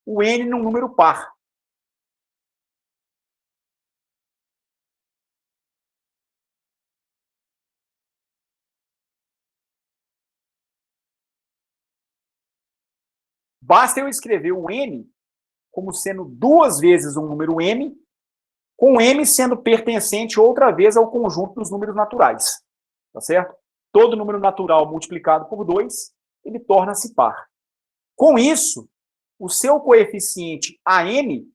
o n num número par. Basta eu escrever o n como sendo 2 vezes um número m, com m sendo pertencente outra vez ao conjunto dos números naturais. Tá certo? Todo número natural multiplicado por 2, ele torna-se par. Com isso, o seu coeficiente AN,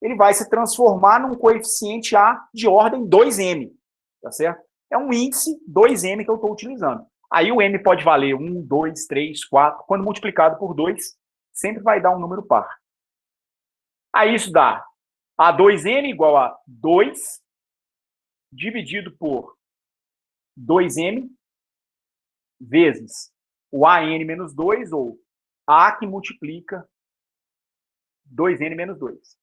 ele vai se transformar num coeficiente A de ordem 2m. Tá certo? É um índice 2m que eu estou utilizando. Aí o m pode valer 1, 2, 3, 4. Quando multiplicado por 2, sempre vai dar um número par. Aí isso dá A2m igual a 2 dividido por 2m vezes o AN menos 2, ou A que multiplica 2n menos 2.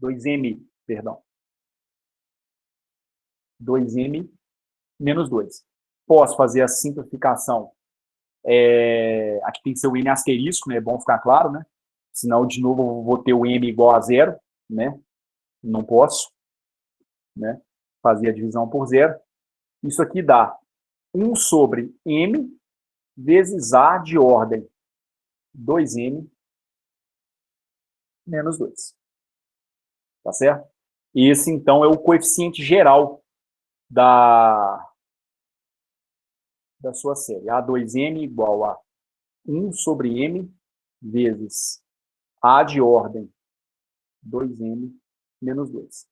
2m, perdão. 2m menos 2. Posso fazer a simplificação. Aqui tem que ser o n asterisco, né? É bom ficar claro, né? Senão, de novo, eu vou ter o m igual a 0, né? Não posso, né? Fazer a divisão por 0. Isso aqui dá 1 sobre m vezes A de ordem 2m menos 2. Tá certo? Esse, então, é o coeficiente geral da sua série. A2m igual a 1 sobre m vezes A de ordem 2m menos 2.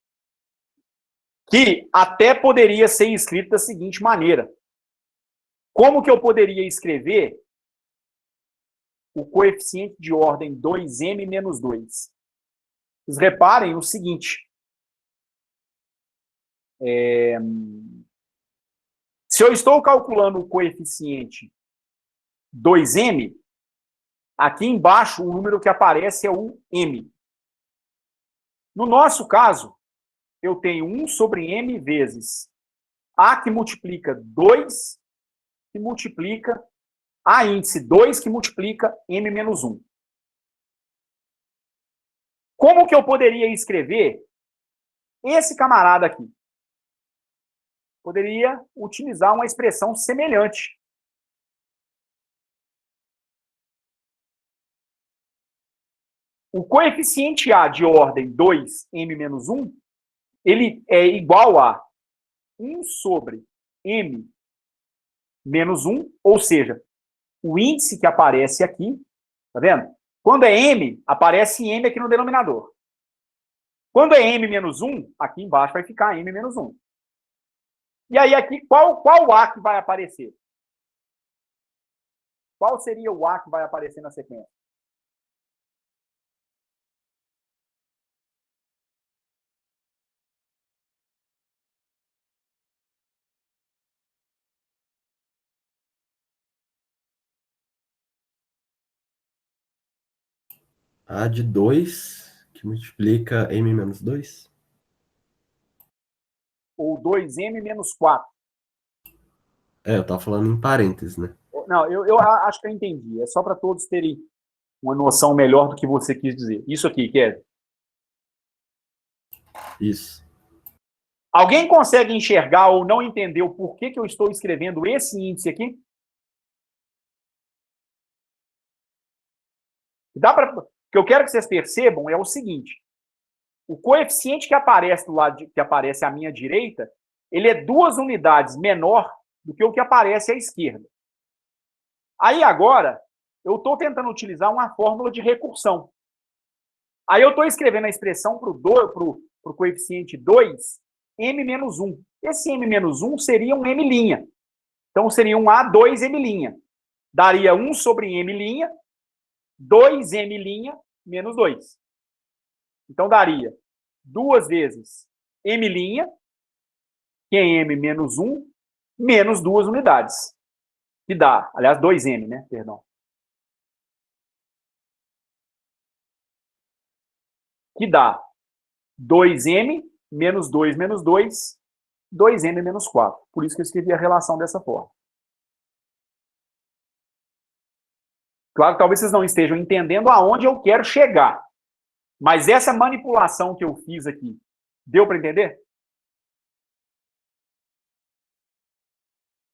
Que até poderia ser escrito da seguinte maneira. Como que eu poderia escrever o coeficiente de ordem 2m menos 2? Vocês reparem o seguinte. Se eu estou calculando o coeficiente 2m, aqui embaixo o número que aparece é o m. No nosso caso, eu tenho 1 sobre m vezes A que multiplica 2, que multiplica A índice 2, que multiplica m menos 1. Como que eu poderia escrever esse camarada aqui? Poderia utilizar uma expressão semelhante. O coeficiente A de ordem 2m menos 1, ele é igual a 1 sobre m menos 1, ou seja, o índice que aparece aqui, tá vendo? Quando é m, aparece m aqui no denominador. Quando é m menos 1, aqui embaixo vai ficar m menos 1. E aí aqui, qual A que vai aparecer? Qual seria o A que vai aparecer na sequência? A de 2, que multiplica m menos 2? Ou 2m menos 4? Eu tava falando em parênteses, né? Não, eu acho que eu entendi. É só para todos terem uma noção melhor do que você quis dizer. Isso aqui, Kevin. Isso. Alguém consegue enxergar ou não entender o porquê que eu estou escrevendo esse índice aqui? O que eu quero que vocês percebam é o seguinte. O coeficiente que aparece do lado que aparece à minha direita, ele é 2 unidades menor do que o que aparece à esquerda. Aí agora, eu estou tentando utilizar uma fórmula de recursão. Aí eu estou escrevendo a expressão para o coeficiente 2, m menos 1. Esse m menos 1 seria um m'. Então seria um A2 m'. daria 1 sobre m', 2m' menos 2. Então, daria 2 vezes m', que é m menos 1, menos 2 unidades. Que dá, aliás, 2m, né? Perdão. Que dá 2m menos 2 menos 2, 2m menos 4. Por isso que eu escrevi a relação dessa forma. Claro que talvez vocês não estejam entendendo aonde eu quero chegar. Mas essa manipulação que eu fiz aqui, deu para entender?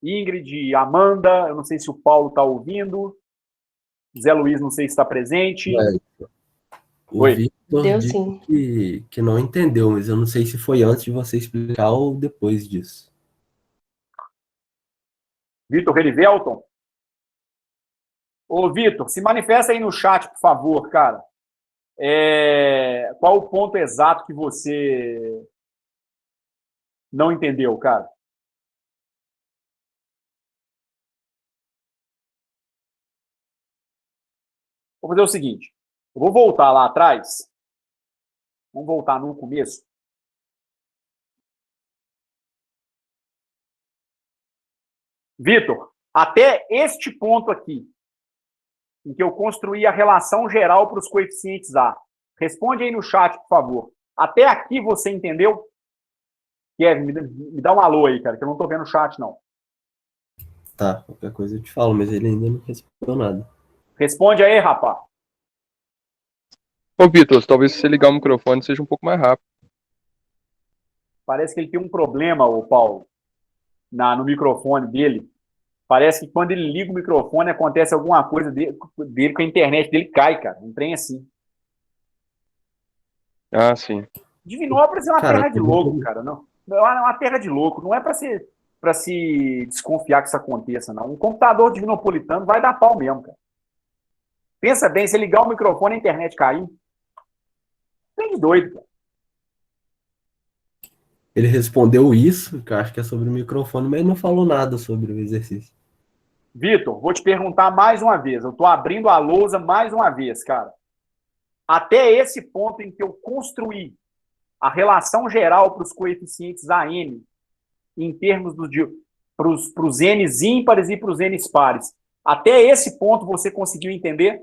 Ingrid, Amanda, eu não sei se o Paulo está ouvindo. Zé Luiz, não sei se está presente. O Vitor disse que não entendeu, mas eu não sei se foi antes de você explicar ou depois disso. Vitor Herivelton? Ô, Vitor, se manifesta aí no chat, por favor, cara. Qual o ponto exato que você não entendeu, cara? Vou fazer o seguinte. Eu vou voltar lá atrás. Vamos voltar no começo. Vitor, até este ponto aqui, em que eu construí a relação geral para os coeficientes A. Responde aí no chat, por favor. Até aqui você entendeu? Kevin, me dá um alô aí, cara, que eu não estou vendo o chat, não. Tá, qualquer coisa eu te falo, mas ele ainda não respondeu nada. Responde aí, rapaz. Ô, Vitor, talvez se você ligar o microfone seja um pouco mais rápido. Parece que ele tem um problema, ô Paulo, no microfone dele. Parece que quando ele liga o microfone, acontece alguma coisa dele com a internet dele cai, cara. Um trem assim. Ah, sim. Divinópolis é uma terra de louco, cara. Não, é uma terra de louco. Não é para se desconfiar que isso aconteça, não. Um computador divinopolitano vai dar pau mesmo, cara. Pensa bem, se ligar o microfone e a internet cair, tem de doido, cara. Ele respondeu isso, que eu acho que é sobre o microfone, mas não falou nada sobre o exercício. Vitor, vou te perguntar mais uma vez. Eu estou abrindo a lousa mais uma vez, cara. Até esse ponto em que eu construí a relação geral para os coeficientes AN, em termos para os N's ímpares e para os N's pares. Até esse ponto você conseguiu entender?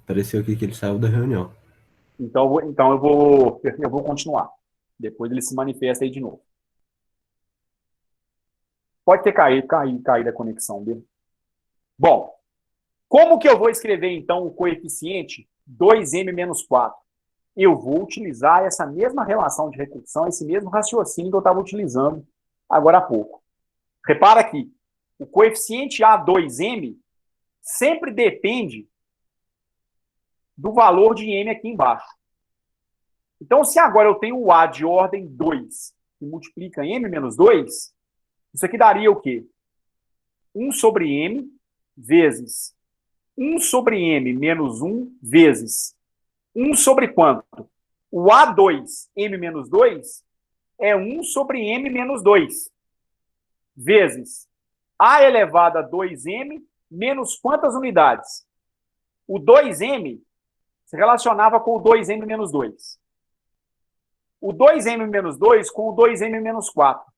Pareceu aqui que ele saiu da reunião. Então eu vou continuar. Depois ele se manifesta aí de novo. Pode ter caído a conexão dele. Bom, como que eu vou escrever, então, o coeficiente 2m menos 4? Eu vou utilizar essa mesma relação de recursão, esse mesmo raciocínio que eu estava utilizando agora há pouco. Repara aqui, o coeficiente A2m sempre depende do valor de m aqui embaixo. Então, se agora eu tenho o A de ordem 2, que multiplica m menos 2, isso aqui daria o quê? 1 sobre m vezes 1 sobre m menos 1 vezes 1 sobre quanto? O A2, m menos 2, é 1 sobre m menos 2, vezes A elevado a 2m menos quantas unidades? O 2m se relacionava com o 2m menos 2. O 2m menos 2 com o 2m menos 4.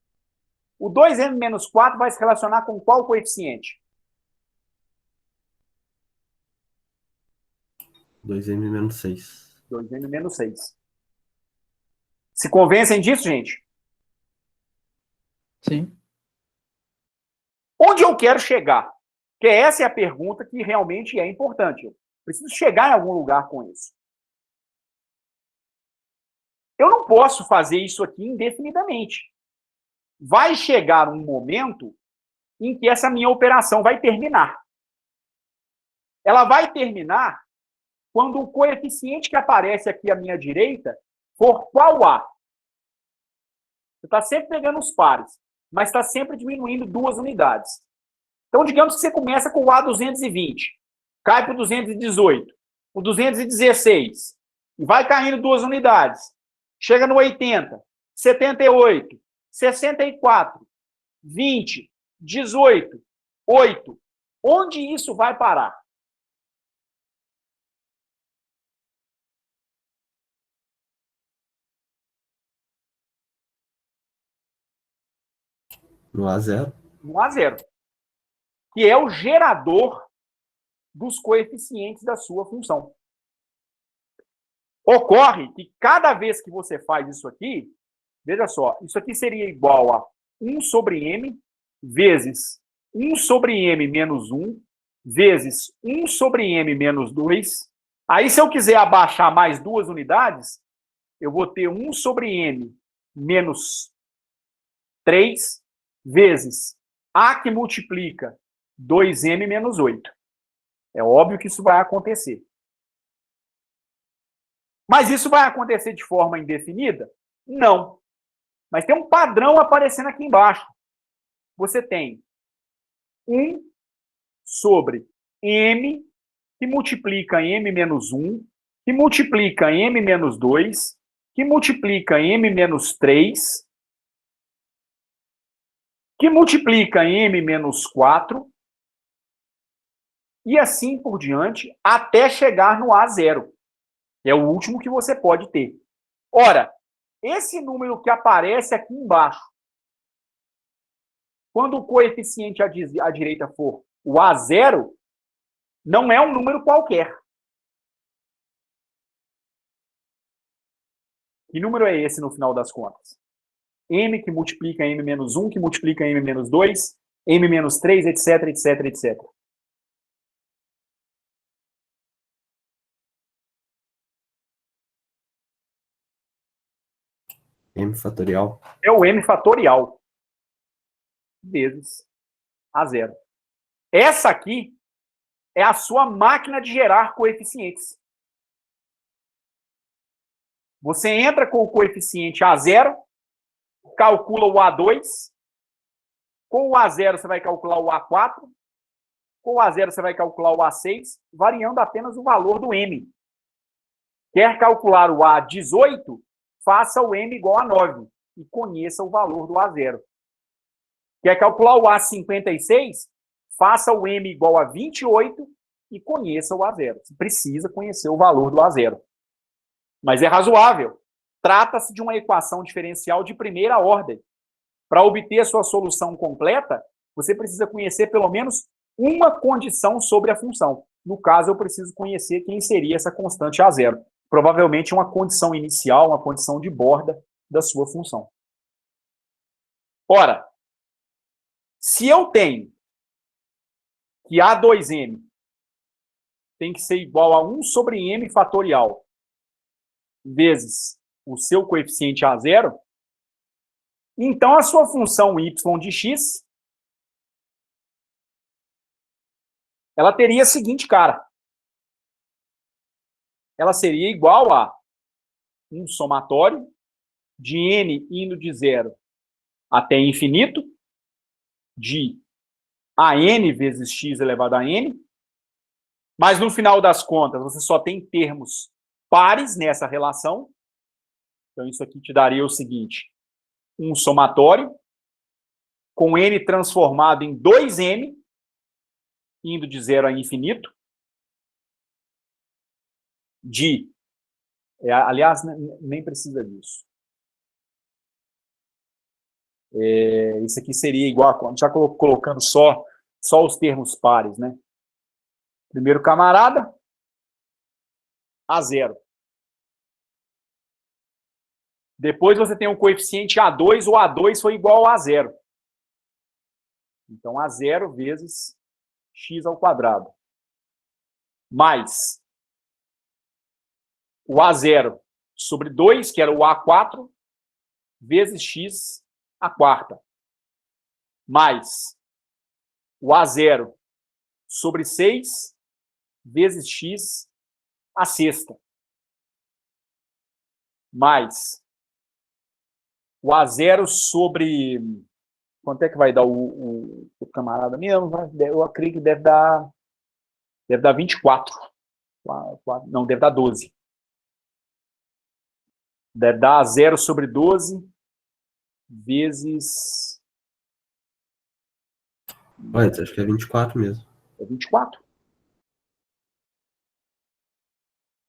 O 2m menos 4 vai se relacionar com qual coeficiente? 2m menos 6. 2m menos 6. Se convencem disso, gente? Sim. Onde eu quero chegar? Porque essa é a pergunta que realmente é importante. Eu preciso chegar em algum lugar com isso. Eu não posso fazer isso aqui indefinidamente. Vai chegar um momento em que essa minha operação vai terminar. Ela vai terminar quando o coeficiente que aparece aqui à minha direita for qual A? Você está sempre pegando os pares. mas está sempre diminuindo 2 unidades. Então, digamos que você começa com o A220, cai para o 218, o 216, e vai caindo 2 unidades. Chega no 80, 78, 64, 20, 18, 8. Onde isso vai parar? No A0. No A0. Que é o gerador dos coeficientes da sua função. Ocorre que cada vez que você faz isso aqui, veja só, isso aqui seria igual a 1 sobre m vezes 1 sobre m menos 1 vezes 1 sobre m menos 2. Aí, se eu quiser abaixar mais 2 unidades, eu vou ter 1 sobre m menos 3 vezes a que multiplica 2m menos 8. É óbvio que isso vai acontecer. Mas isso vai acontecer de forma indefinida? Não. Mas tem um padrão aparecendo aqui embaixo. Você tem 1 sobre m, que multiplica m menos 1, que multiplica m menos 2, que multiplica m menos 3, que multiplica m menos 4, e assim por diante, até chegar no A0. É o último que você pode ter. Ora, esse número que aparece aqui embaixo, quando o coeficiente à direita for o A0, não é um número qualquer. Que número é esse no final das contas? M que multiplica M menos 1, que multiplica M menos 2, M menos 3, etc, etc, etc. M fatorial. É o M fatorial vezes A0. Essa aqui é a sua máquina de gerar coeficientes. Você entra com o coeficiente A0, calcula o A2, com o A0 você vai calcular o A4, com o A0 você vai calcular o A6, variando apenas o valor do M. Quer calcular o A18? Faça o M igual a 9 e conheça o valor do A0. Quer calcular o A56? Faça o M igual a 28 e conheça o A0. Você precisa conhecer o valor do A0. Mas é razoável. Trata-se de uma equação diferencial de primeira ordem. Para obter a sua solução completa, você precisa conhecer pelo menos uma condição sobre a função. No caso, eu preciso conhecer quem seria essa constante A0. Provavelmente uma condição inicial, uma condição de borda da sua função. Ora, se eu tenho que A2m tem que ser igual a 1 sobre m fatorial vezes o seu coeficiente A0, então a sua função y de x, ela teria a seguinte cara. Ela seria igual a um somatório de n indo de 0 até infinito, de a n vezes x elevado a n, mas no final das contas você só tem termos pares nessa relação. Então isso aqui te daria o seguinte: um somatório com n transformado em 2m, indo de 0 a infinito, de... aliás, nem precisa disso. Isso aqui seria igual a... já colocando só os termos pares, né? Primeiro camarada, A0. Depois você tem o coeficiente A2, o A2 foi igual a A0. Então, A0 vezes x ao quadrado. Mais o A0 sobre 2, que era o A4, vezes x à quarta. Mais o A0 sobre 6, vezes x à sexta. Mais o A0 sobre Quanto é que vai dar o camarada mesmo? Eu acredito que deve dar 24. Não, deve dar 12. Deve dar 0 sobre 12 vezes... Olha, acho que é 24 mesmo. É 24.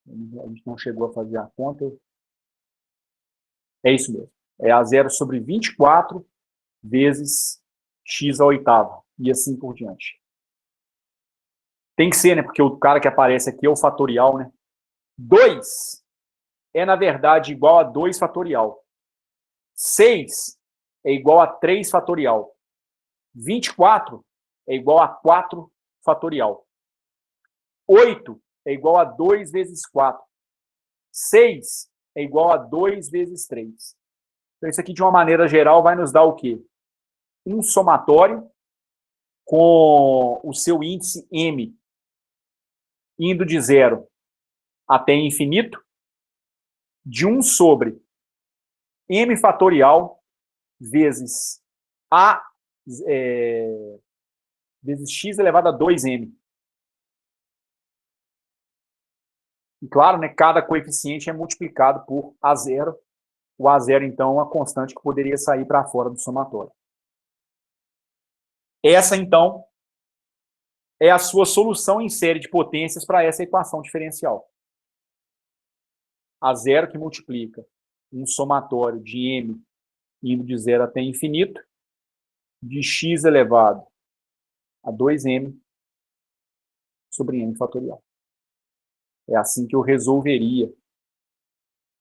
A gente não chegou a fazer a conta. É isso mesmo. É a 0 sobre 24 vezes x à oitava. E assim por diante. Tem que ser, né? Porque o cara que aparece aqui é o fatorial, né? 2 é, na verdade, igual a 2 fatorial. 6 é igual a 3 fatorial. 24 é igual a 4 fatorial. 8 é igual a 2 vezes 4. 6 é igual a 2 vezes 3. Então, isso aqui, de uma maneira geral, vai nos dar o quê? Um somatório com o seu índice m indo de 0 até infinito, de 1 sobre m fatorial vezes a vezes x elevado a 2m. E claro, né, cada coeficiente é multiplicado por A0. O A0, então, é uma constante que poderia sair para fora do somatório. Essa, então, é a sua solução em série de potências para essa equação diferencial. A0 que multiplica um somatório de m indo de 0 até infinito, de x elevado a 2m sobre m fatorial. É assim que eu resolveria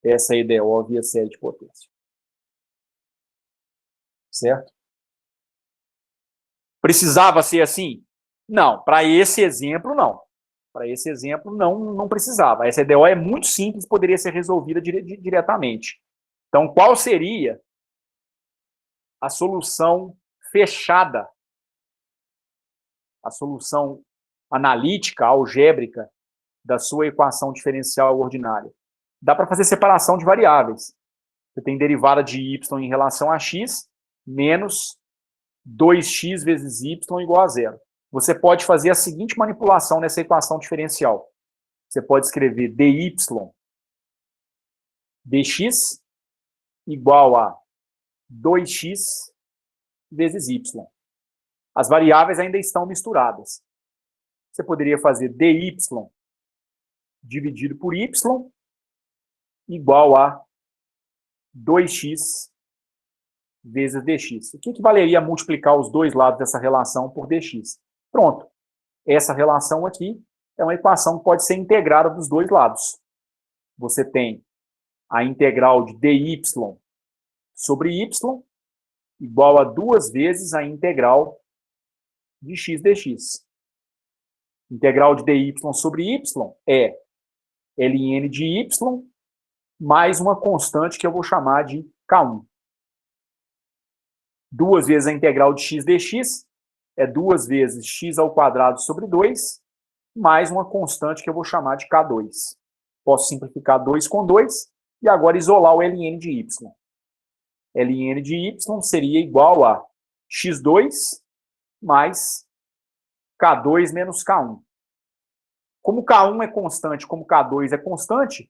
essa EDO via série de potência. Certo? Precisava ser assim? Não. Para esse exemplo, não. Para esse exemplo, não precisava. Essa EDO é muito simples, poderia ser resolvida diretamente. Então, qual seria a solução fechada? A solução analítica, algébrica, da sua equação diferencial ordinária? Dá para fazer separação de variáveis. Você tem derivada de y em relação a x, menos 2x vezes y igual a 0. Você pode fazer a seguinte manipulação nessa equação diferencial. Você pode escrever dy dx igual a 2x vezes y. As variáveis ainda estão misturadas. Você poderia fazer dy dividido por y igual a 2x vezes dx. O que valeria multiplicar os dois lados dessa relação por dx? Pronto. Essa relação aqui é uma equação que pode ser integrada dos dois lados. Você tem a integral de dy sobre y igual a 2 vezes a integral de x dx. Integral de dy sobre y é ln de y mais uma constante que eu vou chamar de K1. 2 vezes a integral de x dx é 2 vezes x ao quadrado sobre 2, mais uma constante que eu vou chamar de K2. Posso simplificar 2 com 2 e agora isolar o ln de y. ln de y seria igual a x2 mais K2 menos K1. Como K1 é constante, como K2 é constante,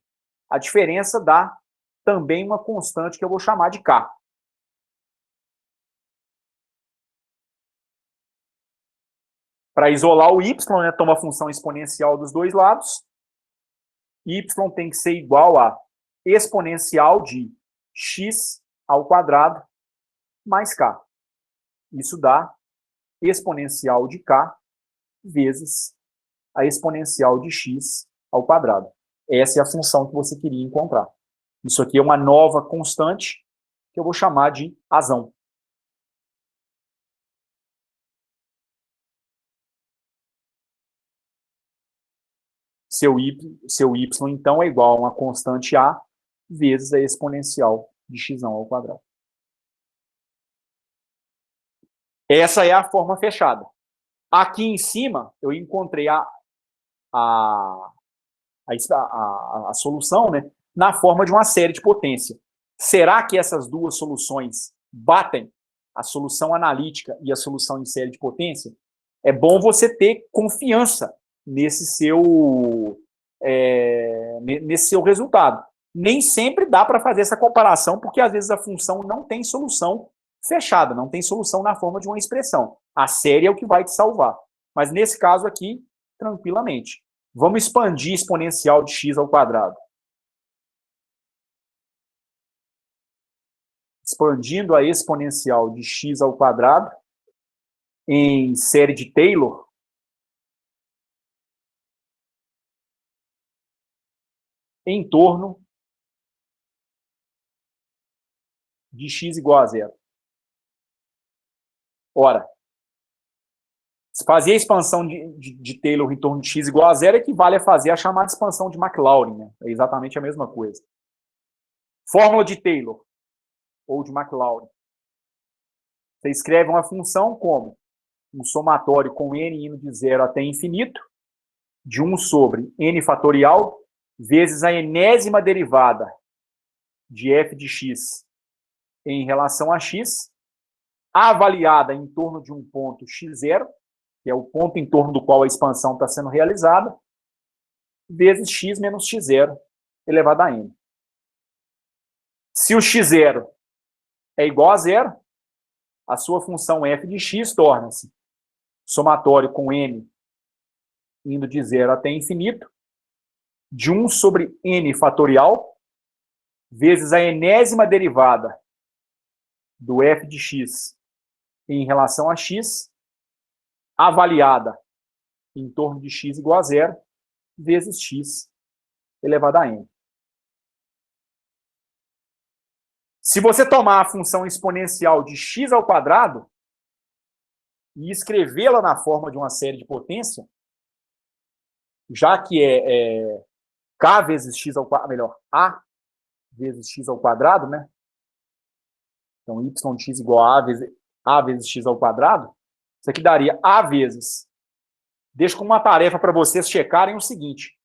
a diferença dá também uma constante que eu vou chamar de K. Para isolar o y, né, toma a função exponencial dos dois lados. Y tem que ser igual a exponencial de x ao quadrado mais k. Isso dá exponencial de k vezes a exponencial de x ao quadrado. Essa é a função que você queria encontrar. Isso aqui é uma nova constante que eu vou chamar de azão. Seu y, então, é igual a uma constante a vezes a exponencial de x ao quadrado. Essa é a forma fechada. Aqui em cima, eu encontrei a solução, né, na forma de uma série de potência. Será que essas duas soluções batem? a solução analítica e a solução em série de potência, é bom você ter confiança nesse seu resultado. Nem sempre dá para fazer essa comparação, porque às vezes a função não tem solução fechada, não tem solução na forma de uma expressão. A série é o que vai te salvar. Mas nesse caso aqui, tranquilamente. Vamos expandir exponencial de x ao quadrado. Expandindo a exponencial de x ao quadrado em série de Taylor, em torno de x igual a zero. Ora, fazer a expansão de Taylor em torno de x igual a zero equivale a fazer a chamada expansão de Maclaurin, né? É exatamente a mesma coisa. Fórmula de Taylor, ou de Maclaurin. Você escreve uma função como um somatório com n indo de zero até infinito, de 1 sobre n fatorial, vezes a enésima derivada de f de x em relação a x, avaliada em torno de um ponto x0, que é o ponto em torno do qual a expansão está sendo realizada, vezes x menos x0 elevado a n. Se o x0 é igual a zero, a sua função f de x torna-se somatório com n indo de zero até infinito, de 1 sobre n fatorial, vezes a enésima derivada do f de x em relação a x, avaliada em torno de x igual a zero, vezes x elevado a n. Se você tomar a função exponencial de x ao quadrado e escrevê-la na forma de uma série de potência, já que é k vezes x ao quadrado, melhor, a vezes x ao quadrado, né? Então, y de x igual a vezes x ao quadrado, isso aqui daria a vezes. Deixo como uma tarefa para vocês checarem o seguinte.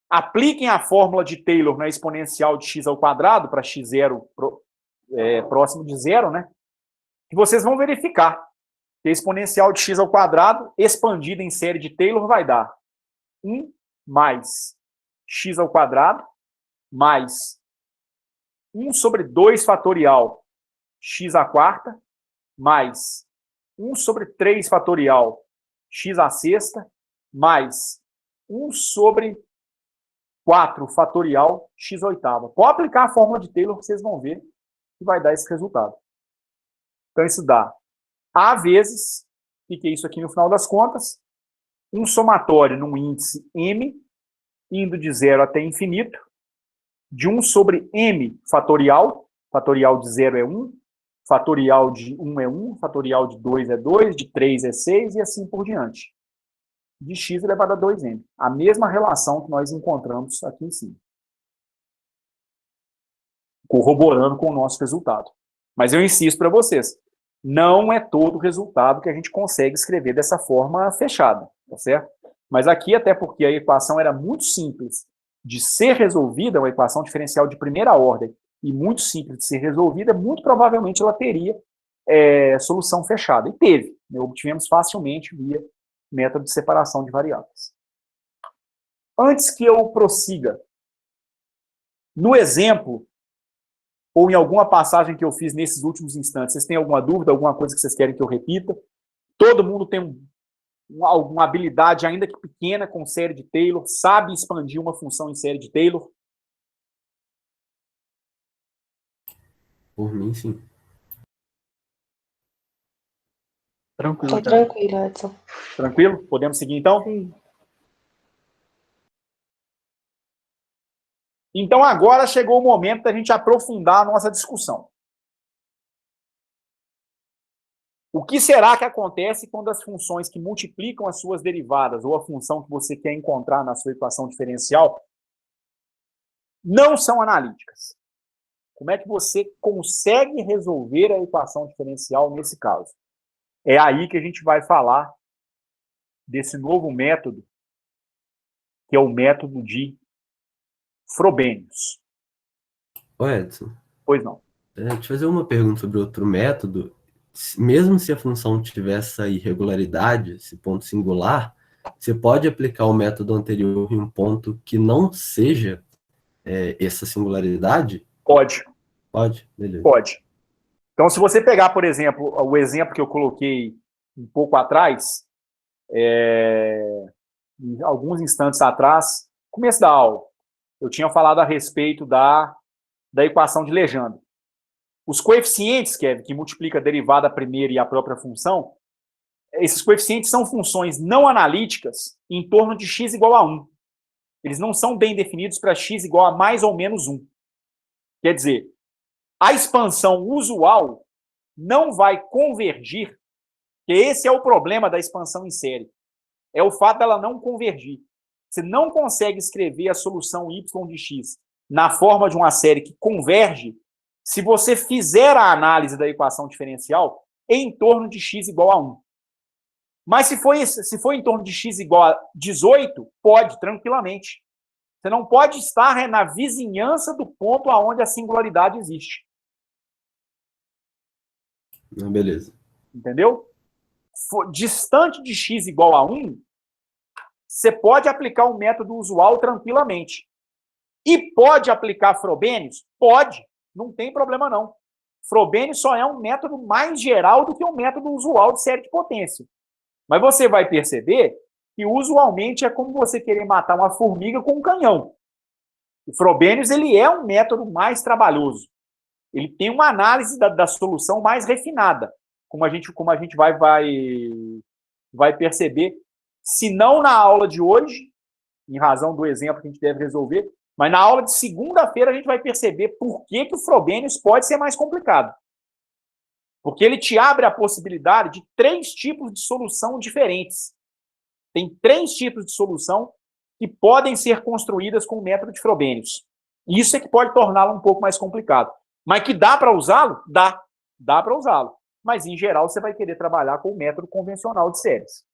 Apliquem a fórmula de Taylor na exponencial de x ao quadrado para x0 próximo de zero, né? Que vocês vão verificar que a exponencial de x ao quadrado expandida em série de Taylor vai dar 1 mais x ao quadrado mais 1 sobre 2 fatorial x à quarta mais 1 sobre 3 fatorial x à sexta mais 1 sobre 4 fatorial x oitava. Pode aplicar a fórmula de Taylor que vocês vão ver que vai dar esse resultado. Então, isso dá a vezes, o que é isso aqui no final das contas? Um somatório num índice m, indo de zero até infinito, de 1 sobre m fatorial de 0 é 1, fatorial de 1 é 1, fatorial de 2 é 2, de 3 é 6 e assim por diante. De x elevado a 2m. A mesma relação que nós encontramos aqui em cima. Corroborando com o nosso resultado. Mas eu insisto para vocês, não é todo o resultado que a gente consegue escrever dessa forma fechada, tá certo? Mas aqui, até porque a equação era muito simples de ser resolvida, uma equação diferencial de primeira ordem, e muito simples de ser resolvida, muito provavelmente ela teria solução fechada. E teve, né? Obtivemos facilmente via método de separação de variáveis. Antes que eu prossiga, no exemplo, ou em alguma passagem que eu fiz nesses últimos instantes, vocês têm alguma dúvida, alguma coisa que vocês querem que eu repita? Todo mundo tem alguma habilidade, ainda que pequena, com série de Taylor, sabe expandir uma função em série de Taylor? Por mim, sim. Tranquilo. Tô tranquilo, Edson. Tranquilo? Podemos seguir, então? Sim. Então, agora chegou o momento da gente aprofundar a nossa discussão. O que será que acontece quando as funções que multiplicam as suas derivadas, ou a função que você quer encontrar na sua equação diferencial, não são analíticas? Como é que você consegue resolver a equação diferencial nesse caso? É aí que a gente vai falar desse novo método, que é o método de Frobenius. Ô, Edson. Pois não. Deixa eu fazer uma pergunta sobre outro método. mesmo se a função tiver essa irregularidade, esse ponto singular, você pode aplicar o método anterior em um ponto que não seja essa singularidade? Pode. Pode? Beleza. Pode. Então, se você pegar, por exemplo, o exemplo que eu coloquei um pouco atrás, em alguns instantes atrás, começo da aula, eu tinha falado a respeito da equação de Legendre. Os coeficientes, Kevin, que multiplica a derivada primeira e a própria função, esses coeficientes são funções não analíticas em torno de x igual a 1. Eles não são bem definidos para x igual a mais ou menos 1. Quer dizer, a expansão usual não vai convergir, que esse é o problema da expansão em série. É o fato dela não convergir. Você não consegue escrever a solução y de x na forma de uma série que converge se você fizer a análise da equação diferencial em torno de x igual a 1. Mas se for em torno de x igual a 18, pode, tranquilamente. Você não pode estar na vizinhança do ponto onde a singularidade existe. Beleza. Entendeu? Distante de x igual a 1, você pode aplicar o método usual tranquilamente. E pode aplicar Frobenius? Pode. Não tem problema, não. Frobenius só é um método mais geral do que um método usual de série de potência. Mas você vai perceber que usualmente é como você querer matar uma formiga com um canhão. O Frobenius ele é um método mais trabalhoso. Ele tem uma análise da solução mais refinada, como a gente vai perceber, se não na aula de hoje, em razão do exemplo que a gente deve resolver, mas na aula de segunda-feira a gente vai perceber por que o Frobenius pode ser mais complicado. Porque ele te abre a possibilidade de 3 tipos de solução diferentes. Tem 3 tipos de solução que podem ser construídas com o método de Frobenius. Isso é que pode torná-lo um pouco mais complicado. Mas que dá para usá-lo? Dá. Dá para usá-lo. Mas, em geral, você vai querer trabalhar com o método convencional de séries.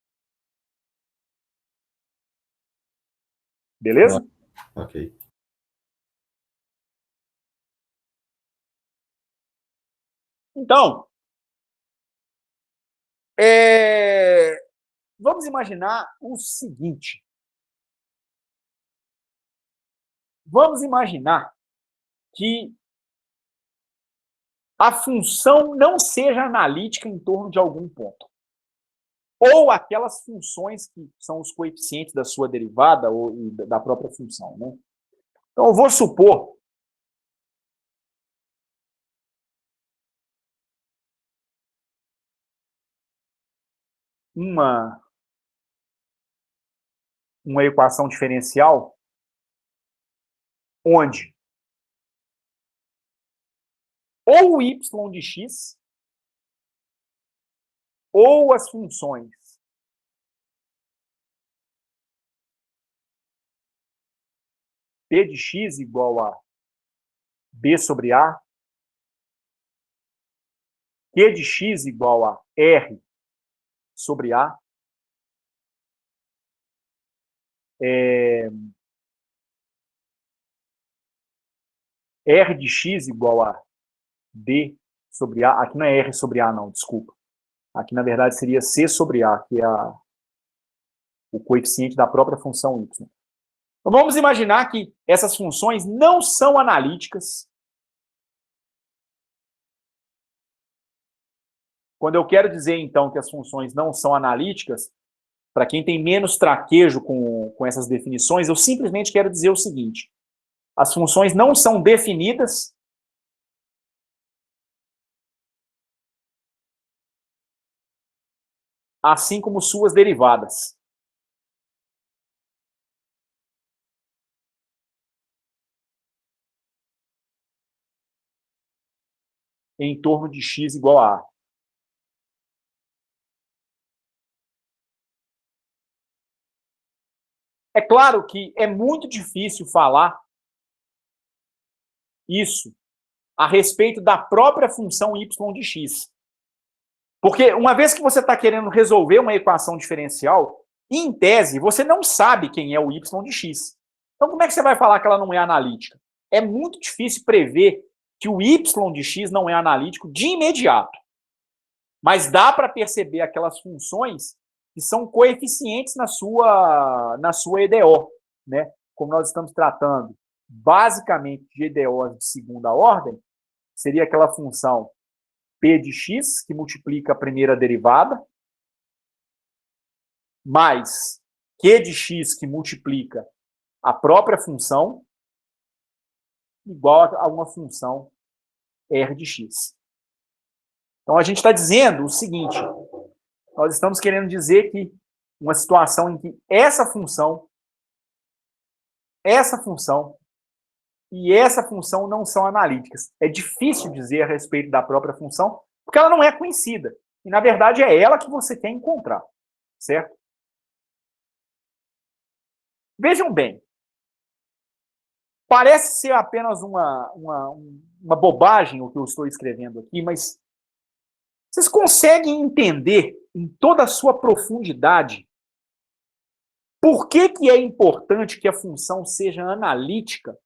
Beleza? Ok. Então, vamos imaginar o seguinte. Vamos imaginar que a função não seja analítica em torno de algum ponto. Ou aquelas funções que são os coeficientes da sua derivada ou da própria função, né? Então, eu vou supor uma equação diferencial onde ou o y de x ou as funções p de x igual a b sobre a, q de x igual a r sobre a, r de x igual a d sobre a. Aqui não é r sobre a, não, desculpa. Aqui, na verdade, seria c sobre a, que é o coeficiente da própria função y. Então, vamos imaginar que essas funções não são analíticas. Quando eu quero dizer, então, que as funções não são analíticas, para quem tem menos traquejo com essas definições, eu simplesmente quero dizer o seguinte: as funções não são definidas assim como suas derivadas. Em torno de x igual a a. É claro que é muito difícil falar isso a respeito da própria função y de x. Porque uma vez que você está querendo resolver uma equação diferencial, em tese, você não sabe quem é o y de x. Então, como é que você vai falar que ela não é analítica? É muito difícil prever que o y de x não é analítico de imediato. Mas dá para perceber aquelas funções que são coeficientes na sua EDO, né? Como nós estamos tratando basicamente de EDOs de segunda ordem, seria aquela função P de x, que multiplica a primeira derivada, mais Q de x, que multiplica a própria função, igual a uma função R de x. Então, a gente está dizendo o seguinte, nós estamos querendo dizer que uma situação em que essa função e essa função não são analíticas. É difícil dizer a respeito da própria função, porque ela não é conhecida. E, na verdade, é ela que você quer encontrar. Certo? Vejam bem. Parece ser apenas uma bobagem o que eu estou escrevendo aqui, mas vocês conseguem entender em toda a sua profundidade por que é importante que a função seja analítica,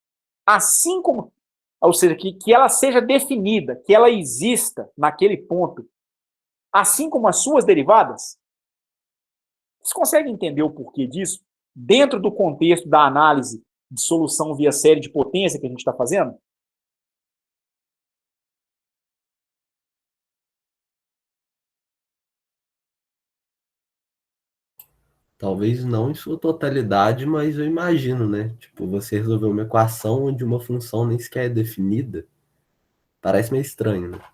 assim como, ou seja, que ela seja definida, que ela exista naquele ponto, assim como as suas derivadas? Vocês conseguem entender o porquê disso dentro do contexto da análise de solução via série de potência que a gente está fazendo? Talvez não em sua totalidade, mas eu imagino, né? Tipo, você resolveu uma equação onde uma função nem sequer é definida. Parece meio estranho, né?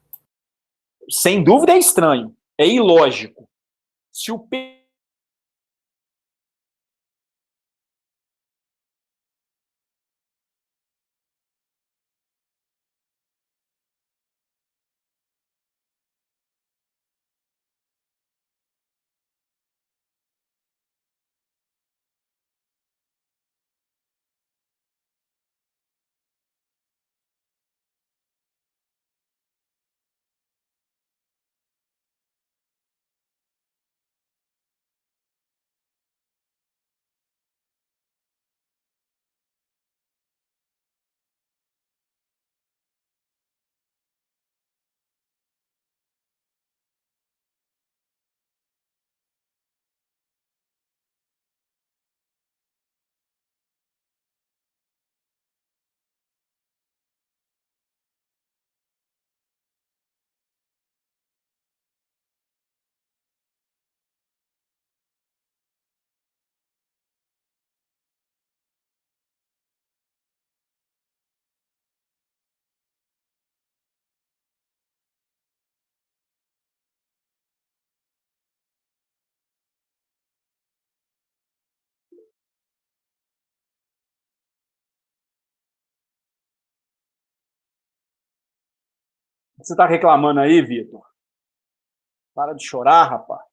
Sem dúvida é estranho, é ilógico. Se o P Você está reclamando aí, Vitor? Para de chorar, rapaz.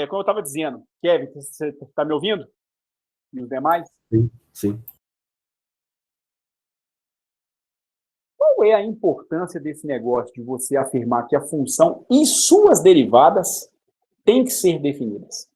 Como eu estava dizendo, Kevin, você está me ouvindo? E os demais? Sim, sim. Qual é a importância desse negócio de você afirmar que a função e suas derivadas têm que ser definidas?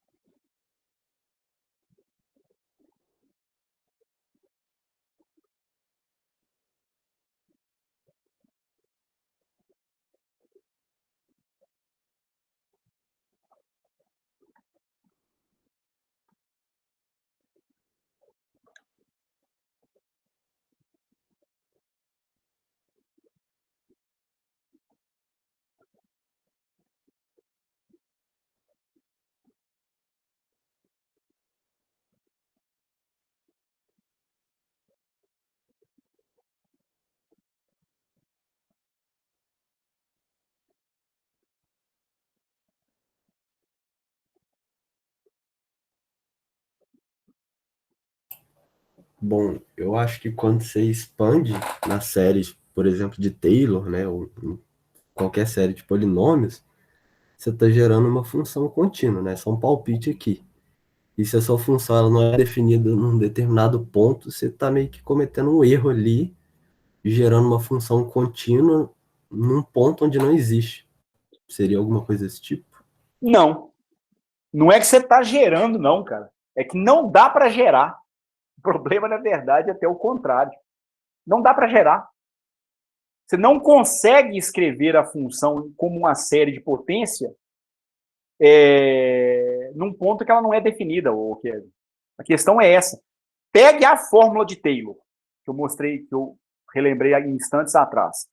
Bom, eu acho que quando você expande nas séries, por exemplo, de Taylor, né, ou em qualquer série de polinômios, você está gerando uma função contínua, né? Só um palpite aqui. E se a sua função ela não é definida num determinado ponto, você está meio que cometendo um erro ali, gerando uma função contínua num ponto onde não existe. Seria alguma coisa desse tipo? Não. Não é que você está gerando, não, cara. É que não dá para gerar. O problema, na verdade, é até o contrário. Não dá para gerar. Você não consegue escrever a função como uma série de potência num ponto que ela não é definida, Kevin. A questão é essa. Pegue a fórmula de Taylor, que eu mostrei, que eu relembrei em instantes atrás.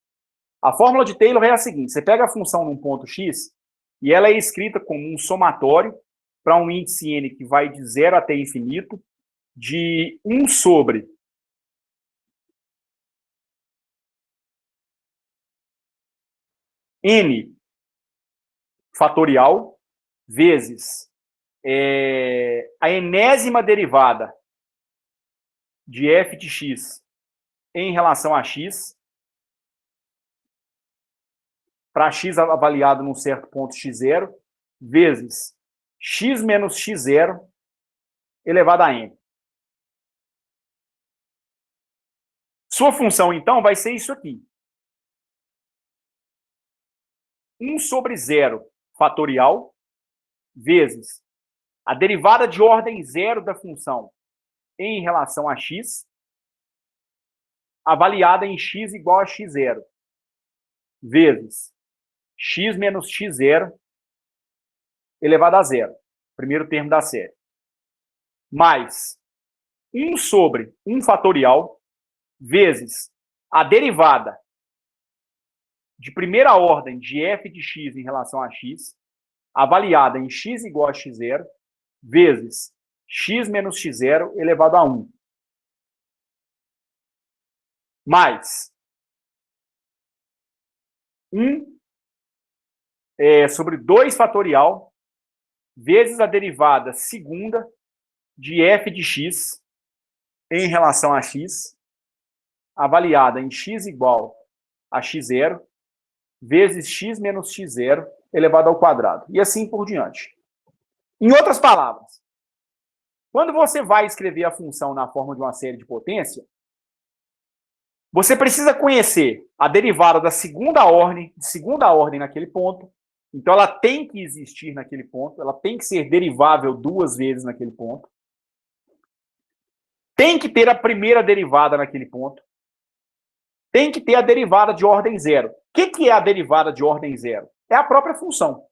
A fórmula de Taylor é a seguinte: você pega a função num ponto x e ela é escrita como um somatório para um índice n que vai de 0 até infinito, de 1 sobre n fatorial vezes a enésima derivada de f de x em relação a x, para x avaliado num certo ponto x0, vezes x menos x0 elevado a n. Sua função, então, vai ser isso aqui. 1 sobre 0 fatorial vezes a derivada de ordem 0 da função em relação a x, avaliada em x igual a x0, vezes x menos x0 elevado a 0, primeiro termo da série, mais 1 sobre 1 fatorial vezes a derivada de primeira ordem de f de x em relação a x, avaliada em x igual a x0, vezes x menos x0 elevado a 1. Mais 1 sobre 2 fatorial vezes a derivada segunda de f de x em relação a x, avaliada em x igual a x0, vezes x menos x0 elevado ao quadrado. E assim por diante. Em outras palavras, quando você vai escrever a função na forma de uma série de potência, você precisa conhecer a derivada da segunda ordem naquele ponto. Então, ela tem que existir naquele ponto, ela tem que ser derivável 2 vezes naquele ponto. Tem que ter a primeira derivada naquele ponto. Tem que ter a derivada de ordem 0. O que é a derivada de ordem 0? É a própria função.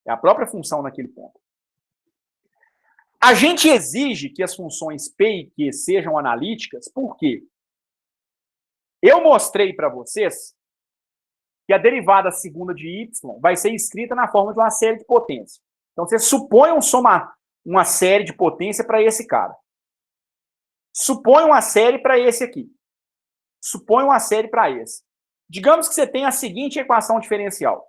É a própria função naquele ponto. A gente exige que as funções P e Q sejam analíticas, por quê? Eu mostrei para vocês que a derivada segunda de y vai ser escrita na forma de uma série de potência. Então, você supõe uma série de potência para esse cara. Supõe uma série para esse aqui. Supõe uma série para esse. Digamos que você tem a seguinte equação diferencial.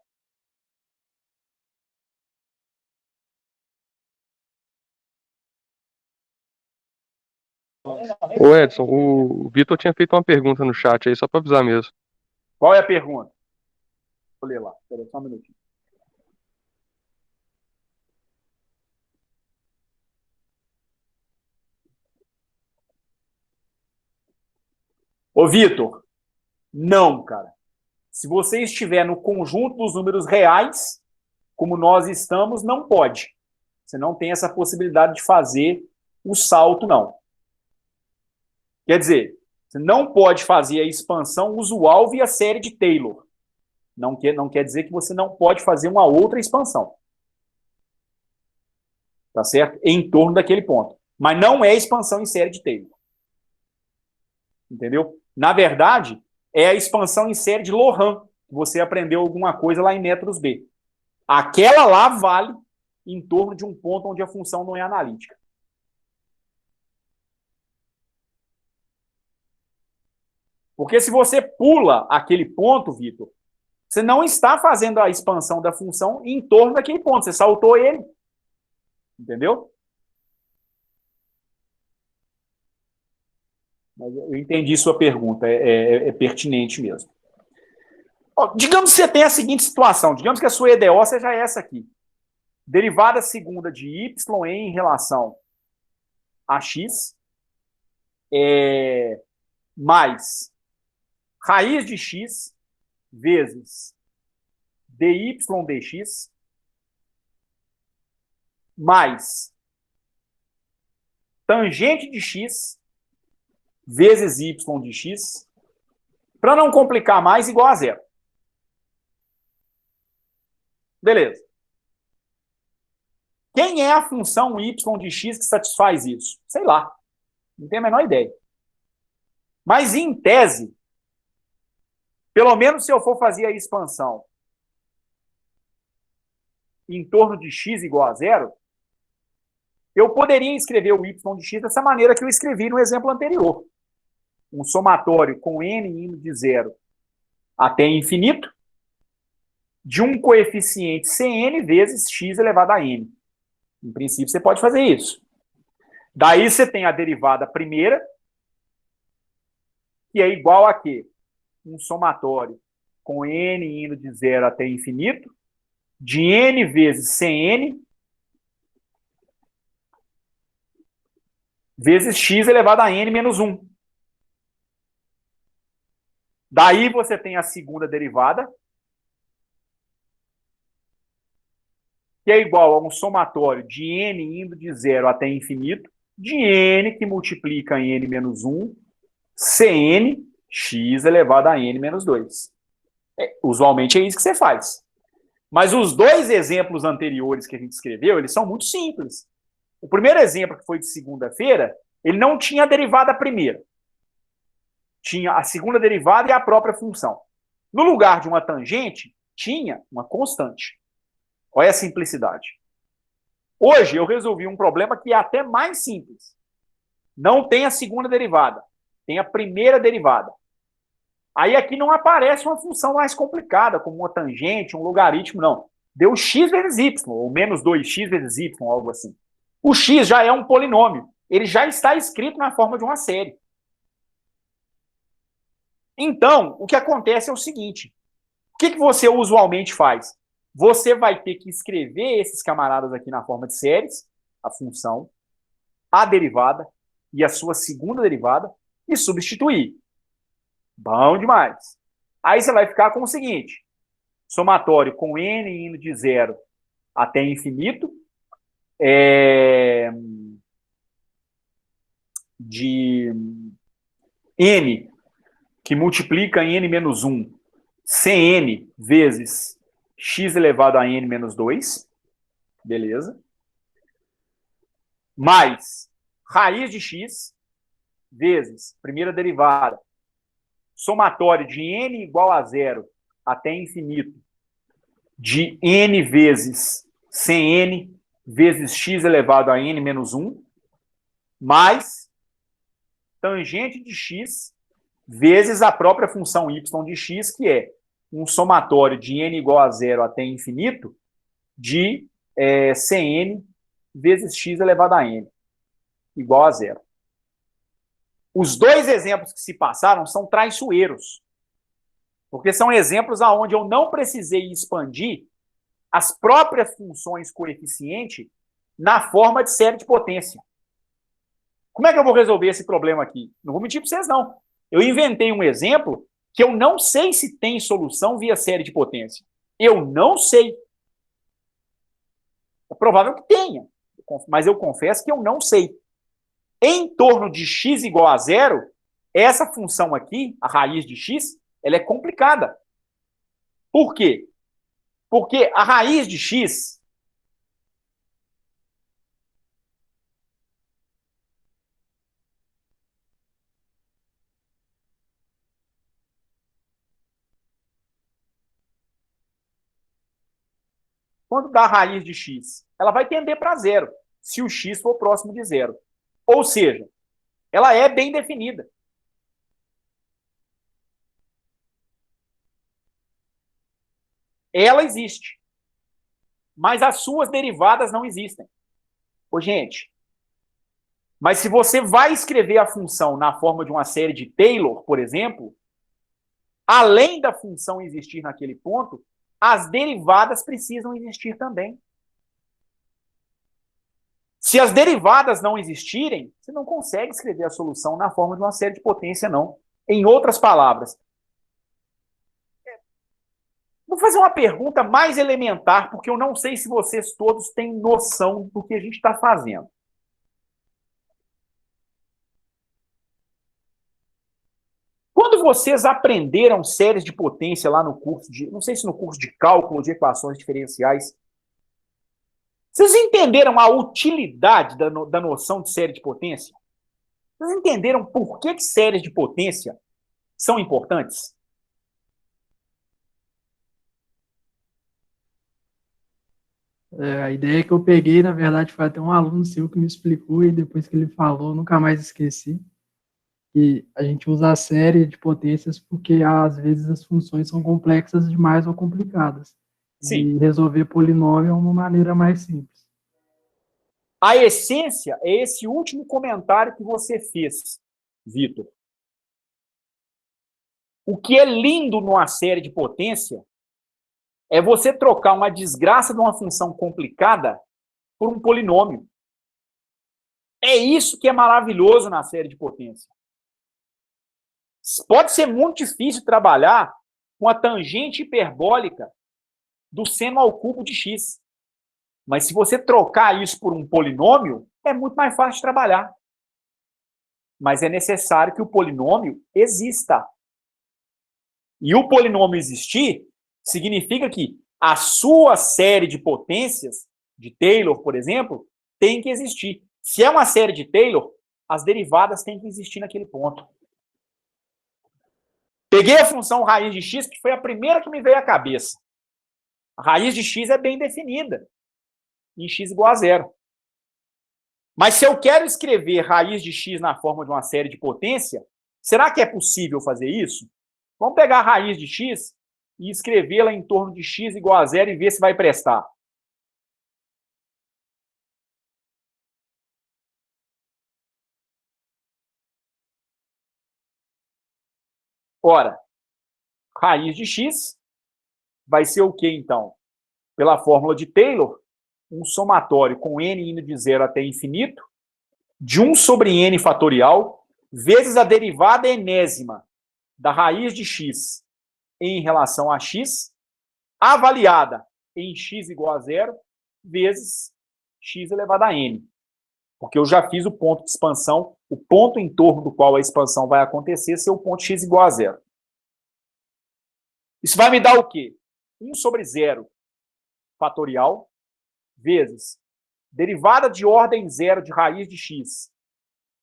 Ô Edson, o Vitor tinha feito uma pergunta no chat aí, só para avisar mesmo. Qual é a pergunta? Vou ler lá. Espera só um minutinho. Ô, Vitor, não, cara. Se você estiver no conjunto dos números reais, como nós estamos, não pode. Você não tem essa possibilidade de fazer o salto, não. Quer dizer, você não pode fazer a expansão usual via série de Taylor. Não quer dizer que você não pode fazer uma outra expansão. Tá certo? Em torno daquele ponto. Mas não é expansão em série de Taylor. Entendeu? Na verdade, é a expansão em série de Loran, que você aprendeu alguma coisa lá em métodos B. Aquela lá vale em torno de um ponto onde a função não é analítica. Porque se você pula aquele ponto, Vitor, você não está fazendo a expansão da função em torno daquele ponto, você saltou ele. Entendeu? Mas eu entendi sua pergunta, é pertinente mesmo. Ó, digamos que você tem a seguinte situação, digamos que a sua EDO seja essa aqui. Derivada segunda de y em relação a x mais raiz de x vezes dy dx mais tangente de x vezes y de x Para não complicar mais, igual a zero. Beleza. Quem é a função y de x que satisfaz isso? Sei lá. Não tenho a menor ideia. Mas, em tese, pelo menos se eu for fazer a expansão em torno de x igual a zero, eu poderia escrever o y de x dessa maneira que eu escrevi no exemplo anterior. Um somatório com n indo de zero até infinito, de um coeficiente Cn vezes x elevado a n. Em princípio, você pode fazer isso. Daí você tem a derivada primeira, que é igual a quê? Um somatório com n indo de zero até infinito, de n vezes Cn, vezes x elevado a n menos 1. Daí você tem a segunda derivada, que é igual a um somatório de n indo de zero até infinito, de n que multiplica em n menos 1, Cn, x elevado a n menos 2. Usualmente é isso que você faz. Mas os dois exemplos anteriores que a gente escreveu, eles são muito simples. O primeiro exemplo, que foi de segunda-feira, ele não tinha a derivada primeira. Tinha a segunda derivada e a própria função. No lugar de uma tangente, tinha uma constante. Olha a simplicidade. Hoje eu resolvi um problema que é até mais simples. Não tem a segunda derivada, tem a primeira derivada. Aí aqui não aparece uma função mais complicada, como uma tangente, um logaritmo, não. Deu x vezes y, ou menos 2x vezes y, algo assim. O x já é um polinômio. Ele já está escrito na forma de uma série. Então, o que acontece é o seguinte. O que você usualmente faz? Você vai ter que escrever esses camaradas aqui na forma de séries, a função, a derivada e a sua segunda derivada, e substituir. Bom demais. Aí você vai ficar com o seguinte, somatório com n indo de zero até infinito, de n que multiplica em n menos 1, Cn vezes x elevado a n menos 2, beleza? Mais raiz de x vezes primeira derivada, somatório de n igual a zero até infinito, de n vezes Cn vezes x elevado a n menos 1, mais tangente de x vezes a própria função y de x, que é um somatório de n igual a zero até infinito, de Cn vezes x elevado a n, igual a zero. Os dois exemplos que se passaram são traiçoeiros, porque são exemplos onde eu não precisei expandir as próprias funções coeficiente na forma de série de potência. Como é que eu vou resolver esse problema aqui? Não vou mentir para vocês, não. Eu inventei um exemplo que eu não sei se tem solução via série de potência. Eu não sei. É provável que tenha, mas eu confesso que eu não sei. Em torno de x igual a zero, essa função aqui, a raiz de x, ela é complicada. Por quê? Porque a raiz de x quando dá a raiz de x, ela vai tender para zero, se o x for próximo de zero. Ou seja, ela é bem definida. Ela existe. Mas as suas derivadas não existem. Ô, gente, mas se você vai escrever a função na forma de uma série de Taylor, por exemplo, além da função existir naquele ponto, as derivadas precisam existir também. Se as derivadas não existirem, você não consegue escrever a solução na forma de uma série de potência, não. Em outras palavras, vou fazer uma pergunta mais elementar, porque eu não sei se vocês todos têm noção do que a gente está fazendo. Quando Quando vocês aprenderam séries de potência lá no curso de, não sei se no curso de cálculo de equações diferenciais, vocês entenderam a utilidade da noção de série de potência? Vocês entenderam por que séries de potência são importantes? A ideia que eu peguei, na verdade, foi até um aluno seu que me explicou, e depois que ele falou, nunca mais esqueci, que a gente usa a série de potências porque, às vezes, as funções são complexas demais ou complicadas. Sim. E resolver polinômio é uma maneira mais simples. A essência é esse último comentário que você fez, Vitor. O que é lindo numa série de potência é você trocar uma desgraça de uma função complicada por um polinômio. É isso que é maravilhoso na série de potência. Pode ser muito difícil trabalhar com a tangente hiperbólica do seno ao cubo de x. Mas se você trocar isso por um polinômio, é muito mais fácil de trabalhar. Mas é necessário que o polinômio exista. E o polinômio existir significa que a sua série de potências, de Taylor, por exemplo, tem que existir. Se é uma série de Taylor, as derivadas têm que existir naquele ponto. Peguei a função raiz de x, que foi a primeira que me veio à cabeça. A raiz de x é bem definida, em x igual a zero. Mas se eu quero escrever raiz de x na forma de uma série de potência, será que é possível fazer isso? Vamos pegar a raiz de x e escrevê-la em torno de x igual a zero e ver se vai prestar. Ora, raiz de x vai ser o quê, então? Pela fórmula de Taylor, um somatório com n indo de 0 até infinito, de 1 sobre n fatorial, vezes a derivada enésima da raiz de x em relação a x, avaliada em x igual a zero, vezes x elevado a n. Porque eu já fiz o ponto de expansão, o ponto em torno do qual a expansão vai acontecer, ser o ponto x igual a zero. Isso vai me dar o quê? 1 sobre 0 fatorial, vezes derivada de ordem zero de raiz de x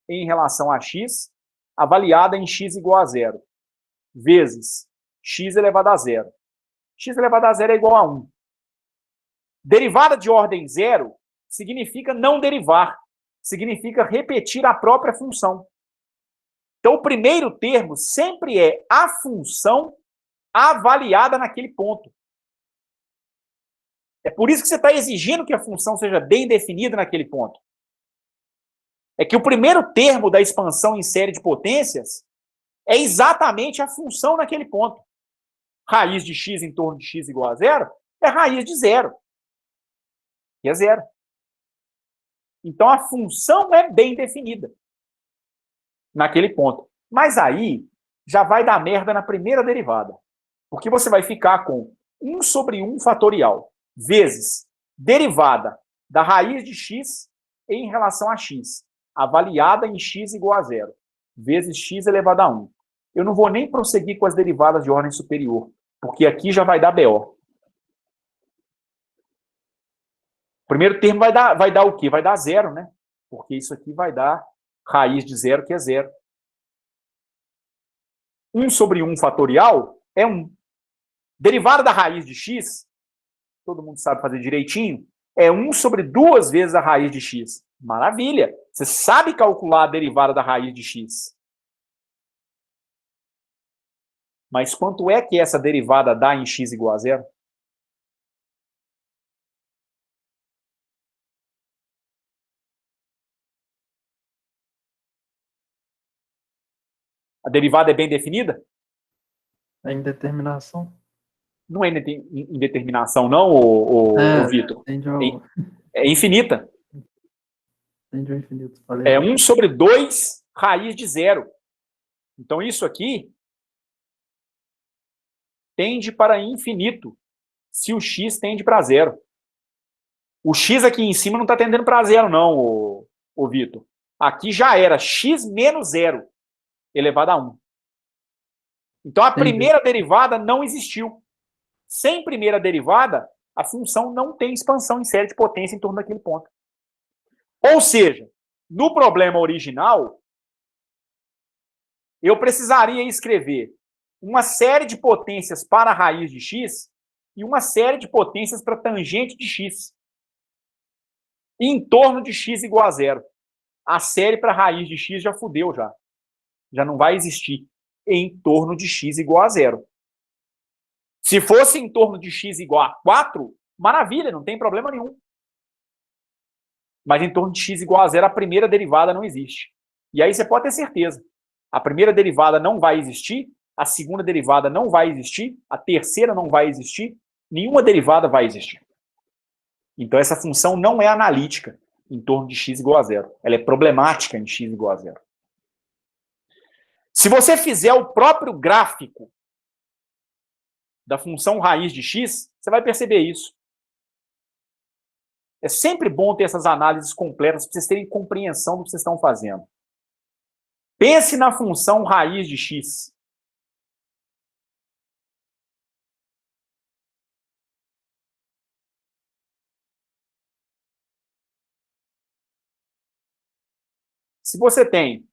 em relação a x, avaliada em x igual a zero, vezes x elevado a zero. X elevado a zero é igual a 1. Derivada de ordem zero significa não derivar, significa repetir a própria função. Então, o primeiro termo sempre é a função avaliada naquele ponto. É por isso que você está exigindo que a função seja bem definida naquele ponto. É que o primeiro termo da expansão em série de potências é exatamente a função naquele ponto. Raiz de x em torno de x igual a zero é raiz de zero. Que é zero. Então, a função é bem definida naquele ponto. Mas aí, já vai dar merda na primeira derivada. Porque você vai ficar com 1 sobre 1 fatorial vezes derivada da raiz de x em relação a x, avaliada em x igual a zero, vezes x elevado a 1. Eu não vou nem prosseguir com as derivadas de ordem superior, porque aqui já vai dar BO. O primeiro termo vai dar o quê? Vai dar zero, né? Porque isso aqui vai dar raiz de zero, que é zero. 1 sobre 1 fatorial é 1. Derivada da raiz de x, todo mundo sabe fazer direitinho, é 1 sobre 2 vezes a raiz de x. Maravilha! Você sabe calcular a derivada da raiz de x. Mas quanto é que essa derivada dá em x igual a zero? A derivada é bem definida? A indeterminação. Não é indeterminação, não, ô Vitor. É infinita. Tende ao infinito. Falei. É 1 sobre 2 raiz de zero. Então, isso aqui tende para infinito, se o x tende para zero. O x aqui em cima não está tendendo para zero, não, ô Vitor. Aqui já era x menos zero elevado a 1. Então, a primeira derivada não existiu. Sem primeira derivada, a função não tem expansão em série de potência em torno daquele ponto. Ou seja, no problema original, eu precisaria escrever uma série de potências para a raiz de x e uma série de potências para a tangente de x. Em torno de x igual a zero. A série para a raiz de x já fudeu já. Já não vai existir. Em torno de x igual a zero. Se fosse em torno de x igual a 4, maravilha, não tem problema nenhum. Mas em torno de x igual a zero, a primeira derivada não existe. E aí você pode ter certeza. A primeira derivada não vai existir, a segunda derivada não vai existir, a terceira não vai existir, nenhuma derivada vai existir. Então essa função não é analítica em torno de x igual a zero. Ela é problemática em x igual a zero. Se você fizer o próprio gráfico da função raiz de x, você vai perceber isso. É sempre bom ter essas análises completas para vocês terem compreensão do que vocês estão fazendo. Pense na função raiz de x. Se você tem...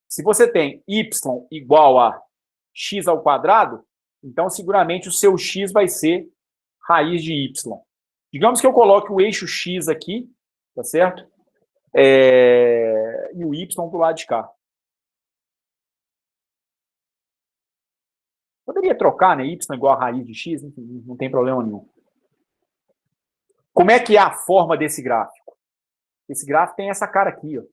Se você tem y igual a x ao quadrado, então seguramente o seu x vai ser raiz de y. Digamos que eu coloque o eixo x aqui, tá certo? E o y do lado de cá. Poderia trocar, né? Y igual a raiz de x, enfim, não tem problema nenhum. Como é que é a forma desse gráfico? Esse gráfico tem essa cara aqui, ó.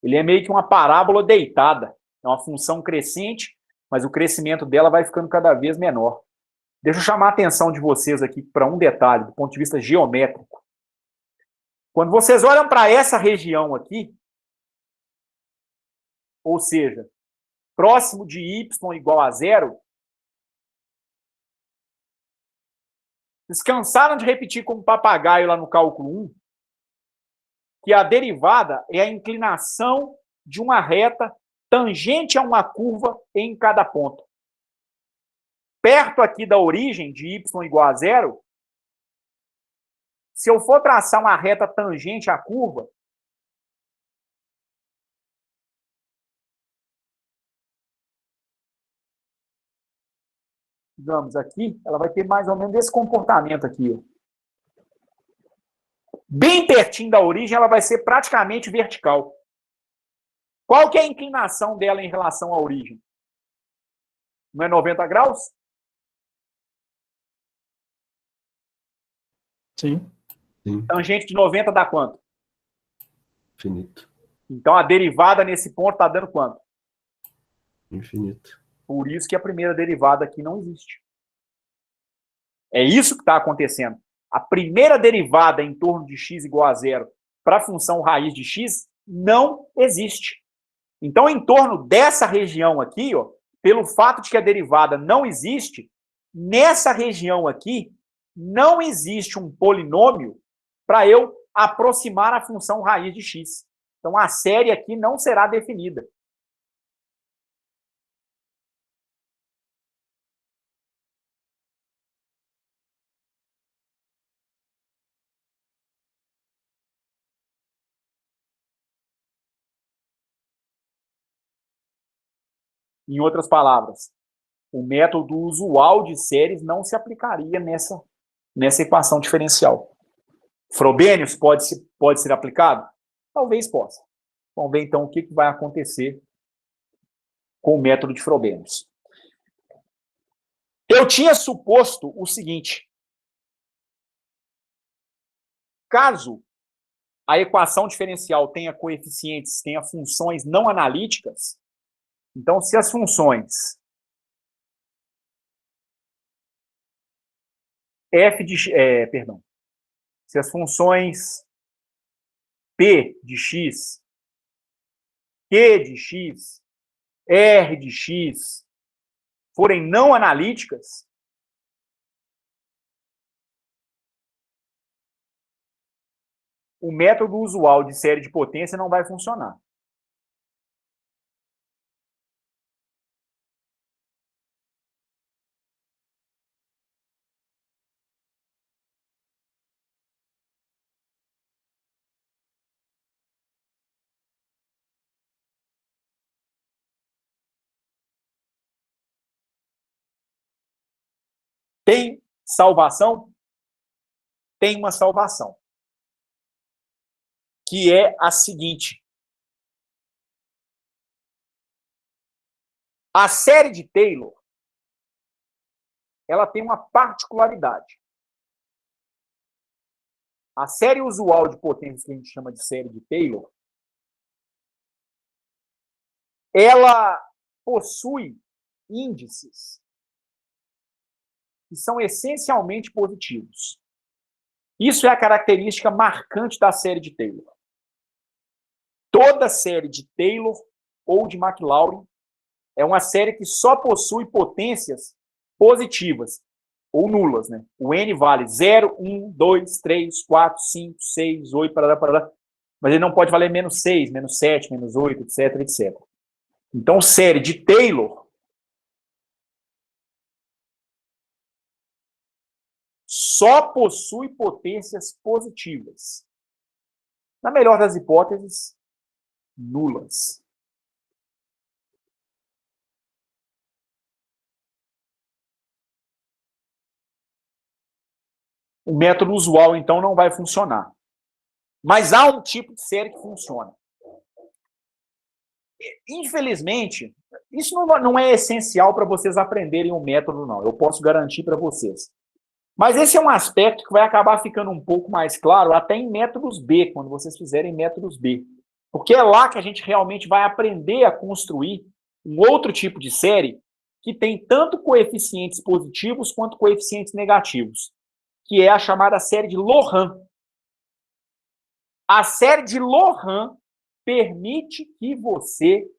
Ele é meio que uma parábola deitada. É uma função crescente, mas o crescimento dela vai ficando cada vez menor. Deixa eu chamar a atenção de vocês aqui para um detalhe, do ponto de vista geométrico. Quando vocês olham para essa região aqui, ou seja, próximo de y igual a zero, vocês cansaram de repetir como papagaio lá no cálculo 1, que a derivada é a inclinação de uma reta tangente a uma curva em cada ponto. Perto aqui da origem de y igual a zero, se eu for traçar uma reta tangente à curva, digamos aqui, ela vai ter mais ou menos esse comportamento aqui, ó. Bem pertinho da origem, ela vai ser praticamente vertical. Qual que é a inclinação dela em relação à origem? Não é 90 graus? Sim. Sim, Tangente de 90 dá quanto? infinito. Então a derivada nesse ponto está dando quanto? Infinito. Por isso que a primeira derivada aqui não existe. É isso que está acontecendo. A primeira derivada em torno de x igual a zero para a função raiz de x não existe. Então, em torno dessa região aqui, ó, pelo fato de que a derivada não existe, nessa região aqui, não existe um polinômio para eu aproximar a função raiz de x. Então, a série aqui não será definida. Em outras palavras, o método usual de séries não se aplicaria nessa equação diferencial. Frobenius pode ser aplicado? Talvez possa. Vamos ver, então, o que vai acontecer com o método de Frobenius. Eu tinha suposto o seguinte. Caso a equação diferencial tenha coeficientes, tenha funções não analíticas, então, se as funções se as funções P de x, Q de x, R de x forem não analíticas, o método usual de série de potência não vai funcionar. Tem salvação? Tem uma salvação, que é a seguinte. A série de Taylor, ela tem uma particularidade. A série usual de potências, que a gente chama de série de Taylor, ela possui índices que são essencialmente positivos. Isso é a característica marcante da série de Taylor. Toda série de Taylor ou de McLaurin é uma série que só possui potências positivas ou nulas, né? O N vale 0, 1, 2, 3, 4, 5, 6, 8, parará. Mas ele não pode valer menos 6, menos 7, menos 8, etc, etc. Então, série de Taylor só possui potências positivas. Na melhor das hipóteses, nulas. O método usual, então, não vai funcionar. Mas há um tipo de série que funciona. Infelizmente, isso não é essencial para vocês aprenderem o método, não. Eu posso garantir para vocês. Mas esse é um aspecto que vai acabar ficando um pouco mais claro até em métodos B, quando vocês fizerem métodos B. Porque é lá que a gente realmente vai aprender a construir um outro tipo de série que tem tanto coeficientes positivos quanto coeficientes negativos, que é a chamada série de Loran. A série de Loran permite que você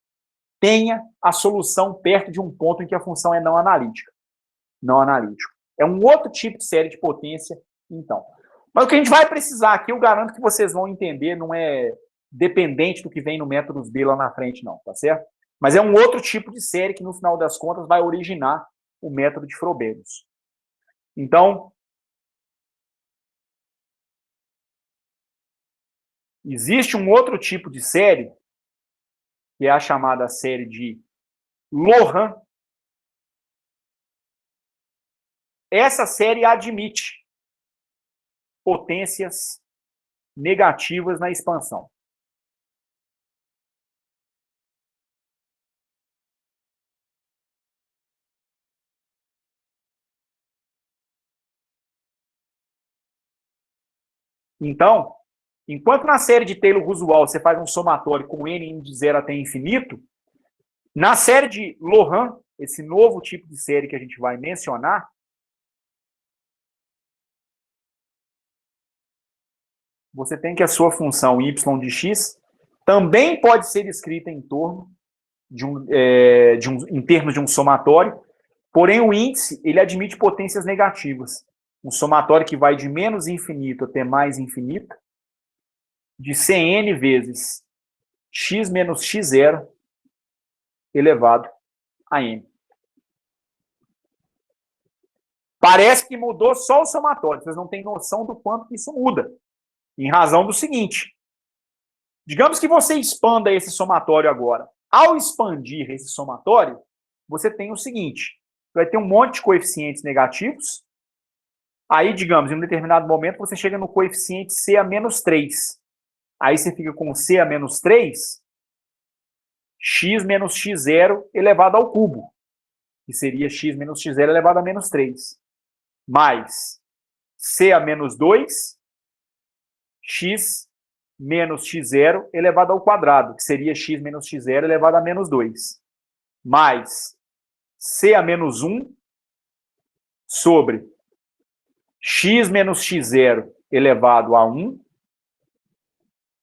tenha a solução perto de um ponto em que a função é não analítica. Não analítico. É um outro tipo de série de potência, então. Mas o que a gente vai precisar aqui, eu garanto que vocês vão entender, não é dependente do que vem no métodos B lá na frente, não, tá certo? Mas é um outro tipo de série que, no final das contas, vai originar o método de Frobenius. Então, existe um outro tipo de série, que é a chamada série de Loran. Essa série admite potências negativas na expansão. Então, enquanto na série de Taylor usual você faz um somatório com n indo de 0 até infinito, na série de Loran, esse novo tipo de série que a gente vai mencionar, você tem que a sua função y de x também pode ser escrita em torno em termos de um somatório, porém o índice ele admite potências negativas. Um somatório que vai de menos infinito até mais infinito, de Cn vezes x menos x0 elevado a n. Parece que mudou só o somatório, vocês não têm noção do quanto isso muda. Em razão do seguinte, digamos que você expanda esse somatório agora. Ao expandir esse somatório, você tem o seguinte, vai ter um monte de coeficientes negativos, aí, digamos, em um determinado momento, você chega no coeficiente C a menos 3. Aí você fica com C a menos 3, x menos x0 elevado ao cubo, que seria x menos x0 elevado a menos 3, mais C a menos 2, x menos x0 elevado ao quadrado, que seria x menos x0 elevado a menos 2, mais C a menos 1 sobre x menos x0 elevado a 1,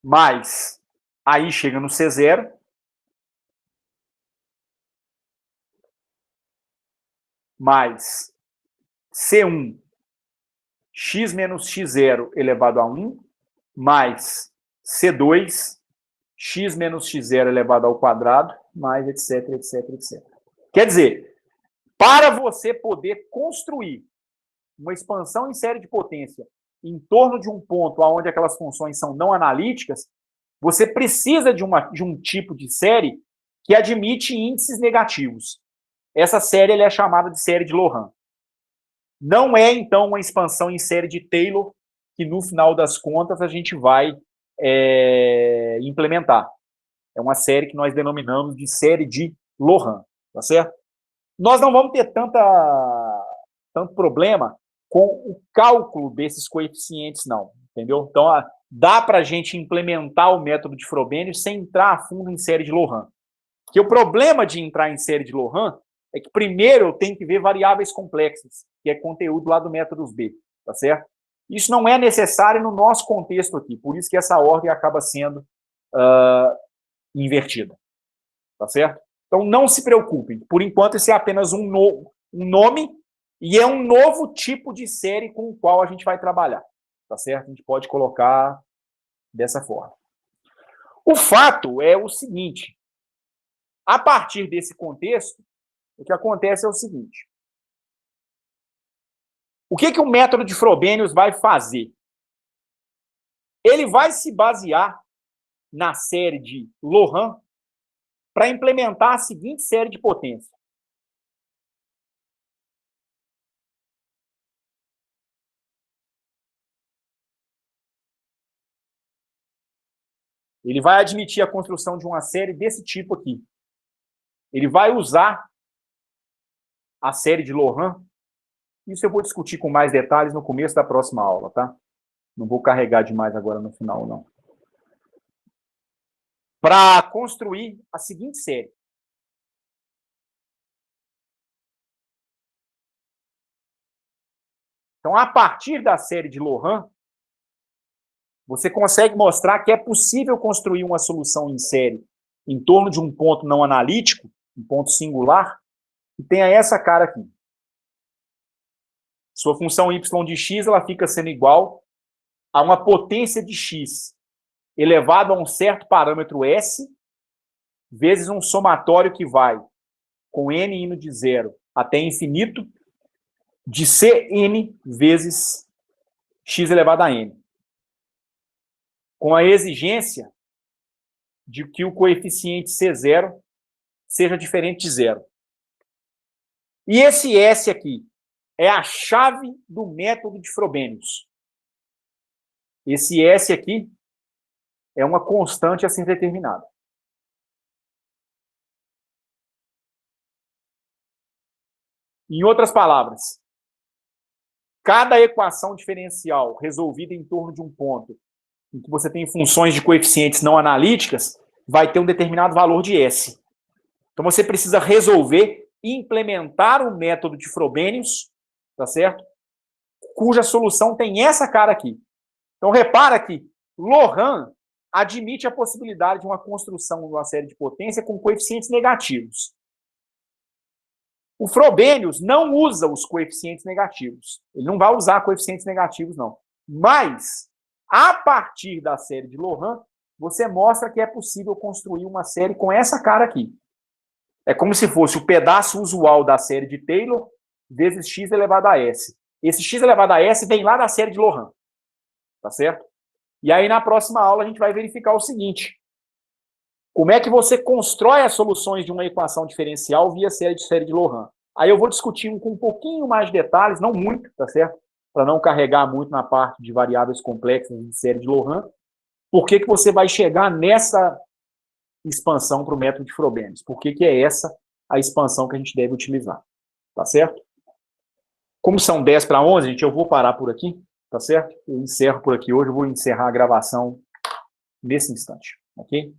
mais, aí chega no C0, mais C1, x menos x0 elevado a 1, mais C2, x menos x0 elevado ao quadrado, mais etc, etc, etc. Quer dizer, para você poder construir uma expansão em série de potência em torno de um ponto onde aquelas funções são não analíticas, você precisa de um tipo de série que admite índices negativos. Essa série é chamada de série de Loran. Não é, então, uma expansão em série de Taylor que, no final das contas, a gente vai implementar. É uma série que nós denominamos de série de Loran, tá certo? Nós não vamos ter tanto problema com o cálculo desses coeficientes, não, entendeu? Então, dá para a gente implementar o método de Frobenius sem entrar a fundo em série de Loran. Porque o problema de entrar em série de Loran é que, primeiro, eu tenho que ver variáveis complexas, que é conteúdo lá do método B, tá certo? Isso não é necessário no nosso contexto aqui, por isso que essa ordem acaba sendo invertida, tá certo? Então, não se preocupem. Por enquanto, esse é apenas um nome e é um novo tipo de série com o qual a gente vai trabalhar, tá certo? A gente pode colocar dessa forma. O fato é o seguinte, a partir desse contexto, o que acontece é o seguinte. O que o método de Frobenius vai fazer? Ele vai se basear na série de Loran para implementar a seguinte série de potência. Ele vai admitir a construção de uma série desse tipo aqui. Ele vai usar a série de Loran. Isso eu vou discutir com mais detalhes no começo da próxima aula, tá? Não vou carregar demais agora no final, não. Para construir a seguinte série. Então, a partir da série de Loran, você consegue mostrar que é possível construir uma solução em série em torno de um ponto não analítico, um ponto singular, que tenha essa cara aqui. Sua função y de x ela fica sendo igual a uma potência de x elevado a um certo parâmetro s, vezes um somatório que vai com n indo de 0 até infinito, de Cn vezes x elevado a n. Com a exigência de que o coeficiente C0 seja diferente de 0. E esse S aqui é a chave do método de Frobenius. Esse S aqui é uma constante a ser determinada. Em outras palavras, cada equação diferencial resolvida em torno de um ponto em que você tem funções de coeficientes não analíticas vai ter um determinado valor de S. Então, você precisa resolver e implementar o método de Frobenius, tá certo? Cuja solução tem essa cara aqui. Então, repara que Loran admite a possibilidade de uma construção de uma série de potência com coeficientes negativos. O Frobenius não usa os coeficientes negativos. Ele não vai usar coeficientes negativos, não. Mas, a partir da série de Loran, você mostra que é possível construir uma série com essa cara aqui. É como se fosse o pedaço usual da série de Taylor vezes x elevado a s. Esse x elevado a s vem lá da série de Loran. Tá certo? E aí, na próxima aula, a gente vai verificar o seguinte. Como é que você constrói as soluções de uma equação diferencial via série de Loran? Aí eu vou discutir com um pouquinho mais de detalhes, não muito, tá certo? Para não carregar muito na parte de variáveis complexas de série de Loran. Por que você vai chegar nessa expansão para o método de Frobenius? Por que é essa a expansão que a gente deve utilizar? Tá certo? Como são 10 para 11, gente, eu vou parar por aqui, tá certo? Eu encerro por aqui hoje, eu vou encerrar a gravação nesse instante, ok?